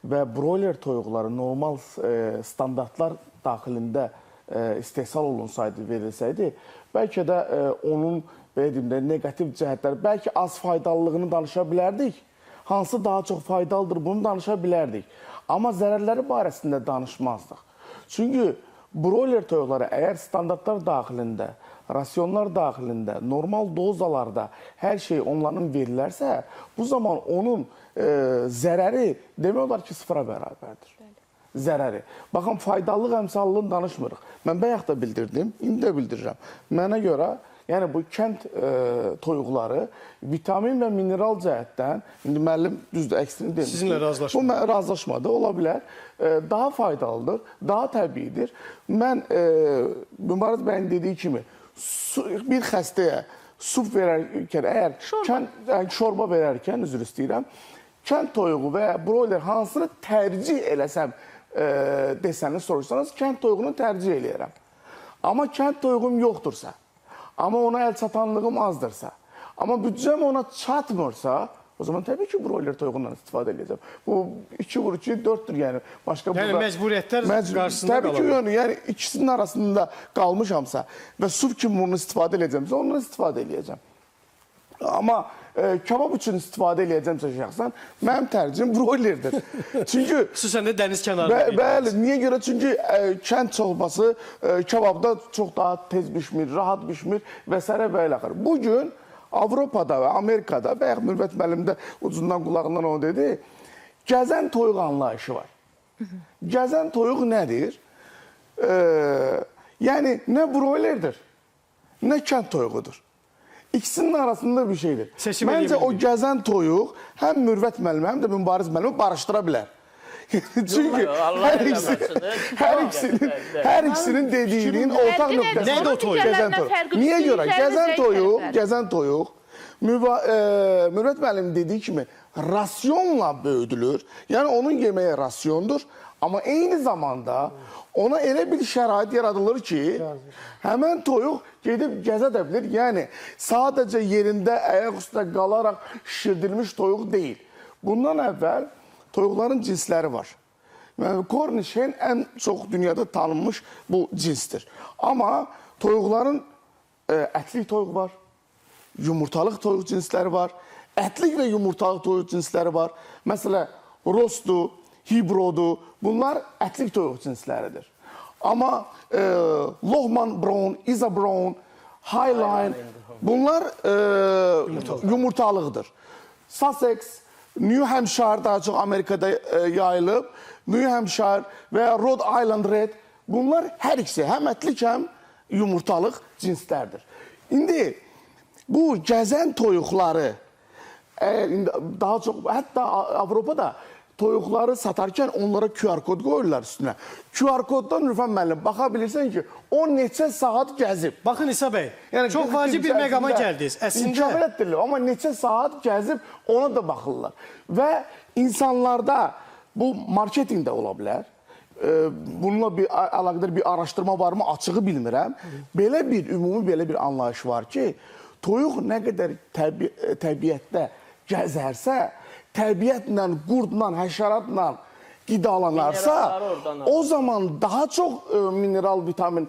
[SPEAKER 5] və broiler toyuqları normal standartlar daxilində istehsal olunsaydı, verilsəydi, bəlkə də onun belə deyim də, negativ cəhətləri, bəlkə az faydalılığını danışa bilərdik, hansı daha çox faydalıdır bunu danışa bilərdik. Amma zərərləri barəsində danışmazdıq. Çünki broiler toyuqları əgər standartlar daxilində, rasionlar daxilində, normal dozalarda hər şey onların verilərsə, bu zaman onun zərəri demək olar ki, sıfıra bərabərdir. Zərəri. Baxın, faydalılıq əmsallığını danışmırıq. Mən bayaq da bildirdim, indi də bildirirəm. Mənə görə Yəni bu kənd toyuqları vitamin və mineral cəhətdən, indi müəllim düzdür, əksini demiş.
[SPEAKER 1] Sizinlə razılaşmadı.
[SPEAKER 5] Bu razılaşmadı, ola bilər. Daha faydalıdır, daha təbiidir. Mən Mübariz bəyin dediyi kimi bir xəstəyə su verərkən, əgər şorba verərkən, üzr istəyirəm, kənd toyuğu və ya broiler hansını tərcih eləsəm desəniz, soruşsanız, kənd toyuğunu tərcih eləyərəm. Amma kənd toyuğum yoxdursa, amma ona əl çatanlığım azdırsa, amma büdcəm ona çatmırsa, o zaman təbii ki, broiler toyuğundan istifadə edəcəm. Bu 2 vur 2, 4-dür, yəni.
[SPEAKER 1] Yəni məcburiyyətlər qarşısında
[SPEAKER 5] təbii ki, yəni ikisinin arasında qalmışamsa və suf kimi bunu istifadə edəcəmsə, ondan istifadə edəcəm. Amma kebab üçün istifadə edəcəmsə şəxsən, mənim tərcihim broilerdir. Çünki
[SPEAKER 1] xüsusən də dəniz kənarında.
[SPEAKER 5] Bəli, niyə görə? Çünki kənd çorbası kebabda çox daha tez bişmir, rahat bişmir və s. və ilə axır. Bugün Avropada və Amerikada və yaxud Mürvət müəllim də ucundan qulağından onu dedi, gəzən toyuq anlayışı var. Gəzən toyuq nədir? Yəni, nə broilerdir, nə kənd toyuğudur. İkisinin arasında bir şeydir. Məncə o gəzən toyuq həm Mürvət müəllimi, həm də Mübariz müəllimi barışdıra bilər. Çünki hər ikisinin dediyinin ortaq nöqtəsi.
[SPEAKER 1] Nədir o toyuq?
[SPEAKER 5] Gəzən toyuq. Niyə görə? Gəzən toyuq, Mürvət müəllimi dediyi kimi rasyonla böyüdülür. Yəni onun yeməyi rasyondur. Amma eyni zamanda ona elə bir şərait yaradılır ki, həmən toyuq gedib gəzə də bilir. Yəni, sadəcə yerində ayaq üstə qalaraq şişirdilmiş toyuq deyil. Bundan əvvəl toyuqların cinsləri var. Cornish hen ən çox dünyada tanınmış bu cinsdir. Amma toyuqların ətlik toyuq var, yumurtalıq toyuq cinsləri var, ətlik və yumurtalıq toyuq cinsləri var. Məsələn, rostu, hibrodu, bunlar ətlik toyuq cinsləridir. Amma Lohman Brown, Isa Brown, Highline, bunlar yumurtalıqdır. Sussex, New Hampshire daha çox Amerikada yayılıb, New Hampshire və ya Rhode Island Red, bunlar hər ikisi həm ətlik, həm yumurtalıq cinslərdir. İndi bu gəzən toyuqları, daha çox, hətta Avropada toyuqları satarkən onlara QR kod qoyurlar üstünə. QR koddan Rüfən müəllim, baxa bilirsən ki, o neçə saat gəzib.
[SPEAKER 1] Baxın İsa bəy, çox vacib bir məqama gəldiniz.
[SPEAKER 5] İnkar etdirilir, amma neçə saat gəzib ona da baxırlar. Və insanlarda bu marketinqdə ola bilər. Bununla əlaqədar bir araşdırma varmı, açığı bilmirəm. Belə bir, ümumi belə bir anlayış var ki, toyuq nə qədər təbiətdə gəzərsə, təbiətlə, qurdla, həşəratla qidalanarsa, o zaman daha çox mineral, vitamin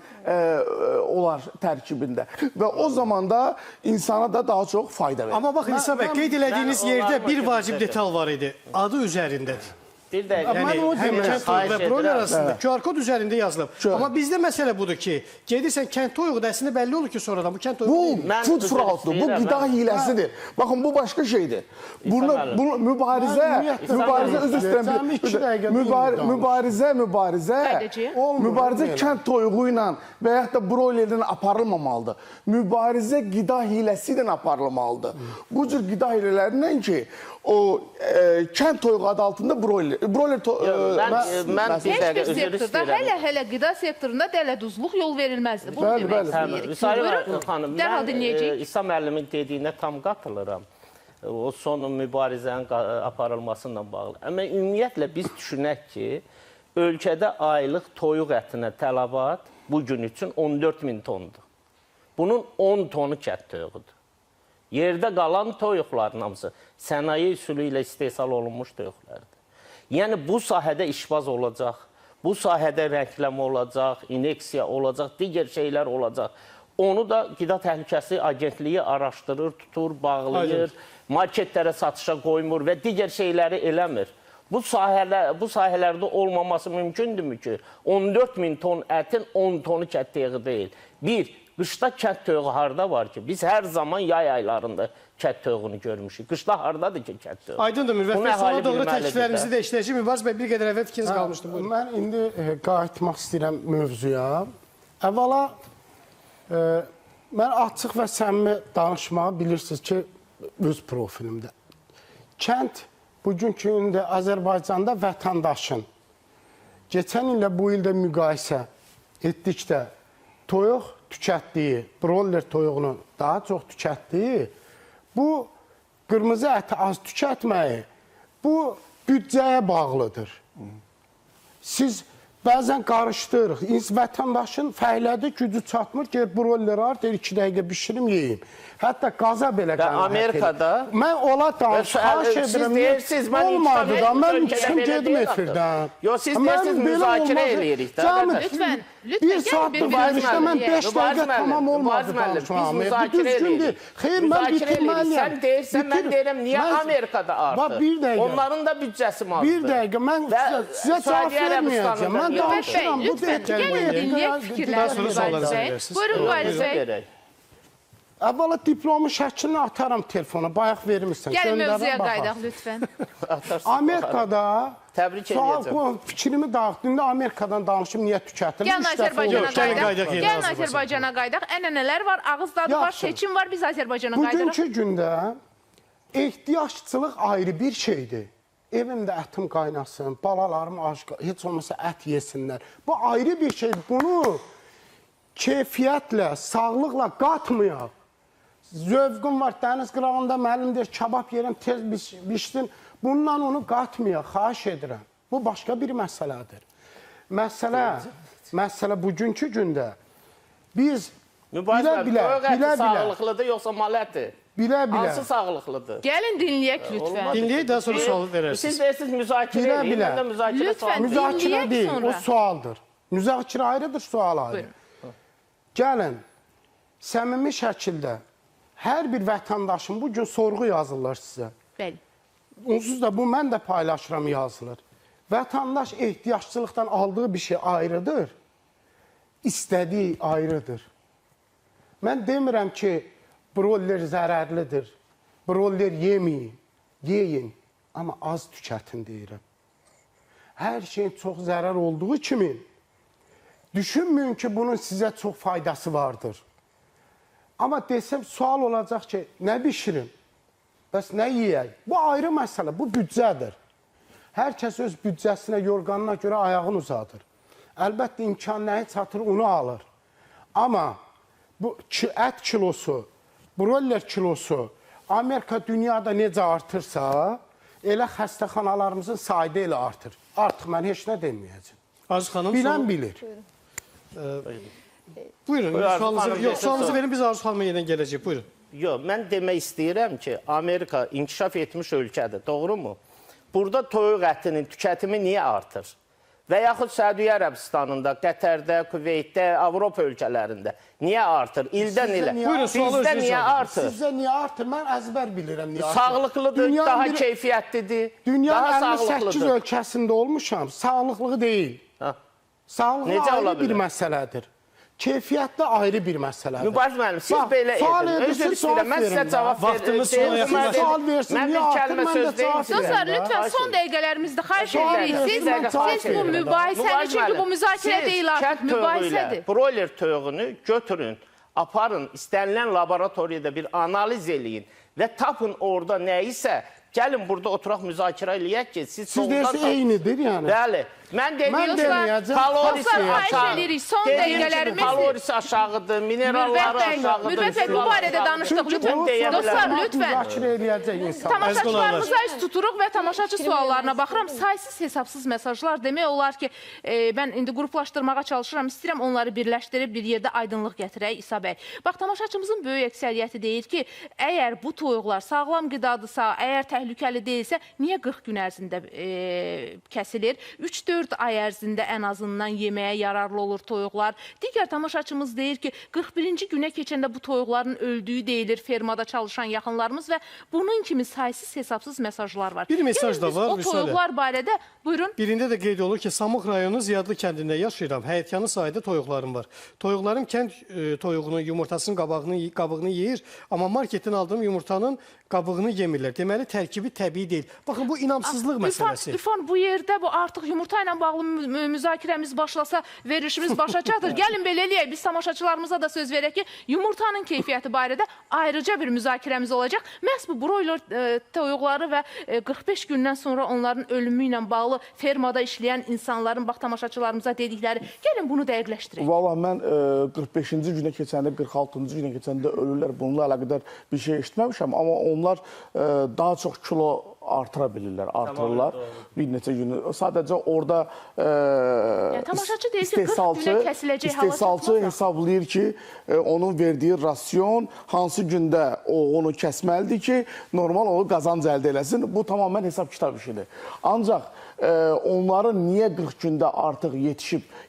[SPEAKER 5] olar tərkibində və o zaman da insana da daha çox fayda verir.
[SPEAKER 1] Amma baxın İsa bəy, qeyd elədiyiniz yerdə bir vacib detal var idi. Adı üzərindədir.
[SPEAKER 4] Bir dəqiqə.
[SPEAKER 1] Yəni, həm kənd toyuğu və broiler arasında QR kod üzərində yazılıb. Amma bizdə məsələ budur ki, gedirsən kənd toyuğu da əslində bəlli olur ki, sonradan bu kənd toyuğu deyil.
[SPEAKER 5] Bu food frauddur, bu qida hiləsidir. Baxın, bu başqa şeydir. Bunu mübarizə, mübarizə kənd toyuğu ilə və yaxud da broilerdən aparılmamalıdır. Mübarizə qida hiləsi ilə aparılmalıdır. Bu cür qida hilələrindən ki, o kənd toyuğu adı altında broiler
[SPEAKER 4] Mən bir dəqiqə üzr istəyirəm.
[SPEAKER 2] Hələ qida sektorunda dələduzluq yol verilməzdir. Bunu demək istəyirik.
[SPEAKER 4] Sayın xanım,
[SPEAKER 2] Dərhal
[SPEAKER 4] mən
[SPEAKER 2] dinləyəcəyik.
[SPEAKER 4] İsa müəllimin dediyinə tam qatılıram. O son mübarizənin aparılmasıyla bağlı. Amma ümumiyyətlə biz düşünək ki, ölkədə aylıq toyuq ətinə tələbat bugün üçün 14.000 tondur. Bunun 10 tonu kənd toyuğudur. Yerdə qalan toyuqların hamısı sənaye üsulu ilə istehsal olunmuş toyuqlardır. Yəni, bu sahədə işbaz olacaq, bu sahədə rəngləmə olacaq, ineksiya olacaq, digər şeylər olacaq. Onu da Qida Təhlükəsizliyi Agentliyi araşdırır, tutur, bağlayır, marketlərə satışa qoymur və digər şeyləri eləmir. Bu sahələrdə olmaması mümkündürmü ki, 14.000 ton ətin 10 tonu kənd toyuğu deyil. Bir, qışda kənd toyuğu harda var ki? Biz hər zaman yay aylarında kənd toyuğunu görmüşük. Qışda hardadır ki kənd toyuğu?
[SPEAKER 1] Aydındır Mürvət bəy, sonra doğru təkliflərimizi də işləyəcək. Mübariz bəy, bir qədər əvvəl fikriniz qalmışdı.
[SPEAKER 3] Mən indi qayıtmaq istəyirəm mövzuya. Əvvəla, Mən açıq və səmimi danışmağı bilirsiniz ki, öz profilimdə. Kənd bugünkü gündə Azərbaycanda vətəndaşın keçən illə bu ildə müqayisə etdikdə toyuq tükətdiyi, broiler toyuğunu daha çox tükətdiyi, bu qırmızı əti az tükətməyi, bu büdcəyə bağlıdır. Siz bəzən qarışdırırıq. Vətəndaşın fəhlədə gücü çatmır ki, broiler var, deyir 2 dəqiqə bişirim, yeyim. Hətta qaza belə qənaət
[SPEAKER 4] Amerikada...
[SPEAKER 3] Mən ola xahiş edirəm.
[SPEAKER 4] Siz deyirsiniz,
[SPEAKER 3] olmadı da, mən çıxım gedim efirdən.
[SPEAKER 4] Yox, siz deyirsiniz, müzakirə eləyirik.
[SPEAKER 2] Lütfən,
[SPEAKER 3] Bir saatdır verilişdə mən 5 dəqiqə tamam olmadı danışmağım.
[SPEAKER 4] Biz müzakirə eləyirik.
[SPEAKER 3] Xeyr, mən bitirməliyəm.
[SPEAKER 4] Sən deyirsən, mən deyirəm, niyə Amerikada artır? Onların da büdcəsi azdır.
[SPEAKER 3] Bir dəqiqə, mən sizə cavab verməyəcəm. Mən danışıram, bu
[SPEAKER 2] Gəlin dinləyək fikirlərinizi. Buyurun, Valiz bəy.
[SPEAKER 3] Əvvəla diplomu şəklini atarım telefona, bayaq vermirsən.
[SPEAKER 2] Gəlin mövzuya qaydaq, lütfən.
[SPEAKER 3] Amerikada
[SPEAKER 4] Təbrik edəcəm.
[SPEAKER 3] Fikrimi dağıtdığında Amerikadan danışım, niyə tükətirim?
[SPEAKER 2] Gəlin Azərbaycana qaydaq. Ənənələr var, ağız dadı var, seçim var, biz Azərbaycana qaydaq.
[SPEAKER 3] Bugünkü gündə ehtiyacçılıq ayrı bir şeydir. Evimdə ətim qaynasın, balalarım heç olmasa ət yesinlər. Bu ayrı bir şeydir. Bunu keyfiyyətlə, sağlıqla qatmayaq. Zövqüm var, dəniz qırağında müəllim deyir, kabab yerim, tez bişsin. Bundan onu qatmayaq, xahiş edirəm. Bu başqa bir məsələdir. Məsələ bugünkü gündə biz
[SPEAKER 4] bilə-bilə sağlıqlıdır, yoxsa mal əti?
[SPEAKER 3] Bilə-bilə.
[SPEAKER 4] Hansı sağlıqlıdır?
[SPEAKER 2] Gəlin dinləyək lütfən.
[SPEAKER 1] Dinləyək, daha sonra sualı verərsiniz.
[SPEAKER 4] Siz deyirsiniz, müzakirə eləyin, mən də müzakirə sualı.
[SPEAKER 3] Müzakirə deyil, o sualdır. Müzakirə ayrıdır, sual ayrı. Gəlin, səmimi şəkildə hər bir vətəndaşın bugün sorğu yazırlar sizə.
[SPEAKER 2] Bəli.
[SPEAKER 3] Onsuz da bu, mən də paylaşıram, yazılır. Vətəndaş ehtiyacçılıqdan aldığı bir şey ayrıdır, istədiyi ayrıdır. Mən demirəm ki, broiler zərərlidir, broiler yeməyin, yeyin, amma az tükətin deyirəm. Hər şeyin çox zərər olduğu kimi, düşünməyin ki, bunun sizə çox faydası vardır. Amma desəm, sual olacaq ki, nə bişirim, bəs nə yeyək? Bu ayrı məsələ, bu büdcədir. Hər kəs öz büdcəsinə, yorğanına görə ayağını uzadır. Əlbəttə, imkan nəyi çatır, onu alır. Amma bu ət kilosu, broiler kilosu Amerika dünyada necə artırsa, elə xəstəxanalarımızın sayı da elə artır. Artıq mən heç nə deməyəcəm.
[SPEAKER 1] Arzu xanım,
[SPEAKER 3] Bilən bilir.
[SPEAKER 1] Buyurun, sualınızı verin, biz Arzu xanıma yeniden gələcək. Buyurun.
[SPEAKER 4] Yox, mən demək istəyirəm ki, Amerika inkişaf etmiş ölkədir, doğrumu? Burada toyuq ətinin tükətimi niyə artır? Və yaxud Səudiyyə Ərəbistanında, Qətərdə, Kuveytdə, Avropa ölkələrində niyə artır? İldən ilə. Bizdə niyə artır?
[SPEAKER 3] Sizdə niyə artır? Mən əzbər bilirəm niyə artır.
[SPEAKER 4] Sağlıqlıdır, daha keyfiyyətlidir,
[SPEAKER 3] Dünyanın 58 ölkəsində olmuşam, sağlıqlı deyil. Sağlıqlı ayrı bir məsələdir. Keyfiyyətdə ayrı bir məsələdir.
[SPEAKER 4] Mübariz müəllim, siz belə edin. Özür istəyirəm, mən sizə cavab
[SPEAKER 1] Vaxtımız sona yaxınlaşır.
[SPEAKER 4] Mən bir kəlmə söz deyim.
[SPEAKER 2] Dostlar, lütfən son dəqiqələrimizdə xahiş edirik. Siz bu mübahisəni, çünki bu müzakirə deyil artıq, mübahisədir.
[SPEAKER 4] Broiler toyuğunu götürün, aparın, istənilən laboratoriyada bir analiz eləyin və tapın orada nəyisə, gəlin burada oturaq müzakirə eləyək ki, siz
[SPEAKER 3] deyirsiniz eynidir yəni.
[SPEAKER 4] Bəli. Mən dediyim kalorisi aşağıdır, mineralları aşağıdır.
[SPEAKER 2] Mürvət bəy, bu barədə danışdıq. Dostlar, lütfən. Tamaşaçılarımıza üst tuturuq və tamaşaçı suallarına baxıram. Saysız hesabsız mesajlar demək olar ki, mən indi qruplaşdırmağa çalışıram, istəyirəm onları birləşdirib bir yerdə aydınlıq gətirək İsa bəy. Bax, tamaşaçımızın böyük əksəriyyəti deyir ki, əgər bu toyuqlar sağlam qidadırsa, əgər təhlükəli deyilsə, niyə 40 gün ərzində kəsilir? 3-4 ay ərzində ən azından yeməyə yararlı olur toyuqlar. Digər tamaşaçımız deyir ki, 41-ci günə keçəndə bu toyuqların öldüyü deyilir fermada çalışan yaxınlarımız və bunun kimi saysız hesabsız mesajlar var.
[SPEAKER 1] Bir mesaj da var.
[SPEAKER 2] O toyuqlar barədə, buyurun.
[SPEAKER 1] Birində də qeyd olur ki, Samux rayonu Ziyadlı kəndində yaşayıram. Həyətyanı sayda toyuqlarım var. Toyuqlarım kənd toyuğunun yumurtasının qabığını yeyir, amma marketten aldığım yumurtanın qabığını yemirlər. Deməli, tərkibi təbii deyil. Baxın, bu inamsızlıq məsələsi.
[SPEAKER 2] İrfan, bu yerdə bu artıq yumurta ilə bağlı müzakirəmiz başlasa, verilişimiz başa çatır. Gəlin belə eləyək, biz tamaşaçılarımıza da söz verək ki, yumurtanın keyfiyyəti barədə ayrıca bir müzakirəmiz olacaq. Məhz bu broiler toyuqları və 45 gündən sonra onların ölümü ilə bağlı fermada işləyən insanların, bax, tamaşaçılarımıza dedikləri, gəlin bunu dəqiqləşdirək.
[SPEAKER 5] Valla mən 45-ci günə keçəndə, 46-cı günə keçəndə ölürlər. Bununla əlaqədar bir şey eşitməmişəm, amma onlar daha çox kilo artıra bilirlər, artırırlar bir neçə günü. Sadəcə orada
[SPEAKER 2] tamaşaçı deyir ki, 40 günə kəsiləcək, hava
[SPEAKER 5] istehsalçı hesablayır ki, onun verdiyi rasyon hansı gündə onu kəsməlidir ki, normal onu qazanc əldə eləsin. Bu tamamen hesab kitab işidir. Ancaq onların niyə 40 gündə artıq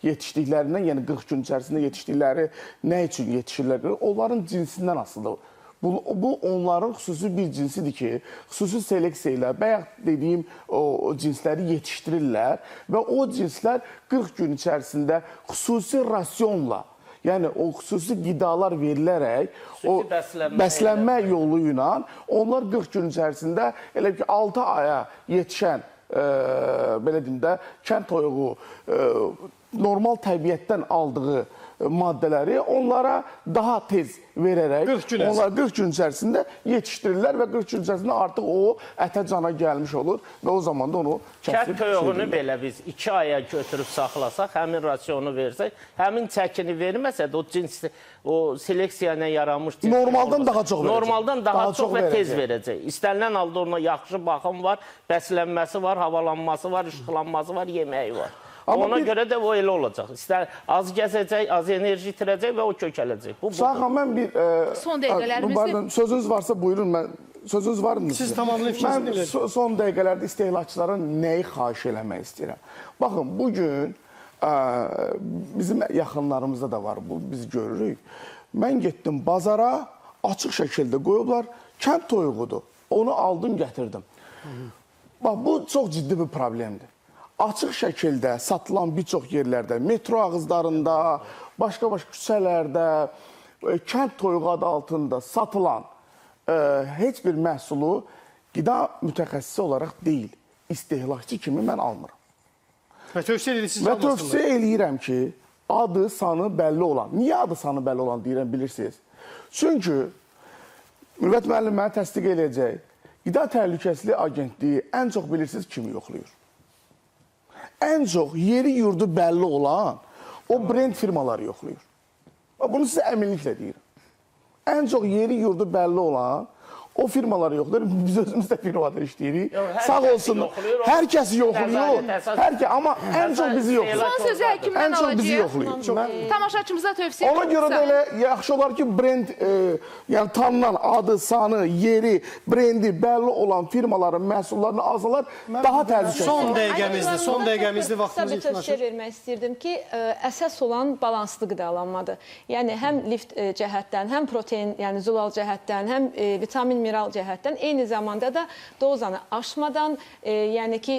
[SPEAKER 5] yetişdiklərindən, yəni 40 gün içərisində yetişdikləri nə üçün yetişirlər? Onların cinsindən asılıdır. Bu onların xüsusi bir cinsidir ki, xüsusi seleksiya ilə bayaq dediyim o cinsləri yetişdirirlər və o cinslər 40 gün içərisində xüsusi rasyonla, yəni o xüsusi qidalar verilərək, o bəslənmə yolu ilə onlar 40 gün içərisində elə ki 6 aya yetişən belə deyim də, kənd toyuğu normal təbiətdən aldığı maddələri onlara daha tez verərək, onlar 40 gün içərisində yetişdirirlər və 40 gün içərisində artıq o ətə cana gəlmiş olur və o zaman da onu kəsib.
[SPEAKER 4] Kənd toyuğunu belə biz 2 aya götürüb saxlasaq, həmin rasyonu versək, həmin çəkini verməsə də o cins, o seleksiya ilə yaranmış cins
[SPEAKER 5] normaldan daha çox verəcək.
[SPEAKER 4] Normaldan daha çox və tez verəcək. İstənilən halda ona yaxşı baxım var, bəslənməsi var, havalanması var, işıqlanması var, yeməyi var. Ona görə də o elə olacaq. Az gəzəcək, az enerji itirəcək və o kökələcək.
[SPEAKER 5] Sağa mən bir...
[SPEAKER 2] Son dəqiqələrimizi...
[SPEAKER 5] Sözünüz varsa buyurun, sözünüz var mı?
[SPEAKER 1] Siz tamamını fikrinizi
[SPEAKER 5] bilin. Mən son dəqiqələrdə istehlakçılara nəyi xahiş eləmək istəyirəm? Baxın, bugün bizim yaxınlarımızda da var, biz görürük. Mən getdim bazara, açıq şəkildə qoyublar, kənd toyuğudur. Onu aldım, gətirdim. Bax, bu çox ciddi bir problemdir. Açıq şəkildə satılan bir çox yerlərdə, metro ağızlarında, başqa-başqa küçələrdə, kənd toyuğu adı altında satılan heç bir məhsulu qida mütəxəssisi olaraq deyil, istehlakçı kimi mən almıram.
[SPEAKER 1] Və tövsiyə edirsiniz
[SPEAKER 5] və tövsiyə eləyirəm ki, adı, sanı bəlli olan. Niyə adı, sanı bəlli olan deyirəm, bilirsiniz? Çünki, Mürvət müəllim mənə təsdiq eləyəcək, Qida Təhlükəsizliyi Agentliyi ən çox bilirsiniz kimi yoxlayır? Ən çox yeri yurdu bəlli olan o brend firmaları yoxlayır. Bunu sizə əminliklə deyirəm. Ən çox yeri yurdu bəlli olan o firmaları yoxlayır. Biz özümüz də firmada işləyirik. Sağ olsun. Hər kəs yoxlayır. Amma ən çox bizi yoxlayır.
[SPEAKER 2] Son sözü həkimdən alacaq.
[SPEAKER 5] Ən çox bizi yoxlayır.
[SPEAKER 2] Tamaşaçımıza tövsiyə
[SPEAKER 5] Ona görə də elə yaxşı olar ki, brend, yəni tanınan adı, sanı, yeri, brendi bəlli olan firmaların məhsullarını alsalar daha təhlükəsiz.
[SPEAKER 1] Son dəqiqəmizdir, vaxtımızı
[SPEAKER 6] yetməşir. Kısa bir tövsiyə vermək istəyirdim ki, əsas olan balanslı qidalanmadır. Yəni, həm lift cəhətdən, həm protein, yəni zülal cəhətdən, həm vitamin mineral cəhətdən, eyni zamanda da dozanı aşmadan, yəni ki,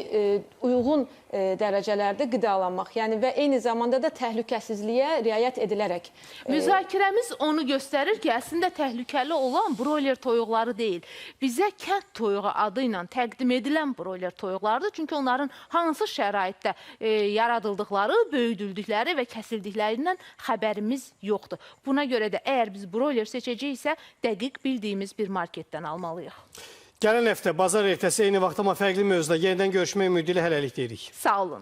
[SPEAKER 6] uyğun dərəcələrdə qidalanmaq, yəni və eyni zamanda da təhlükəsizliyə riayət edilərək.
[SPEAKER 2] Müzakirəmiz onu göstərir ki, əslində təhlükəli olan broiler toyuqları deyil. Bizə kənd toyuğu adı ilə təqdim edilən broiler toyuqlardır. Çünki onların hansı şəraitdə yaradıldıqları, böyüdüldükləri və kəsildiklərindən xəbərimiz yoxdur. Buna görə də əgər biz broiler seçəcəksə, dəqiq bildiyimiz bir marketdən almalıyıq.
[SPEAKER 1] Gələn həftə bazar ertəsi eyni vaxt amma fərqli mövzuda yenidən görüşmək ümidi ilə hələlik deyirik.
[SPEAKER 2] Sağ olun.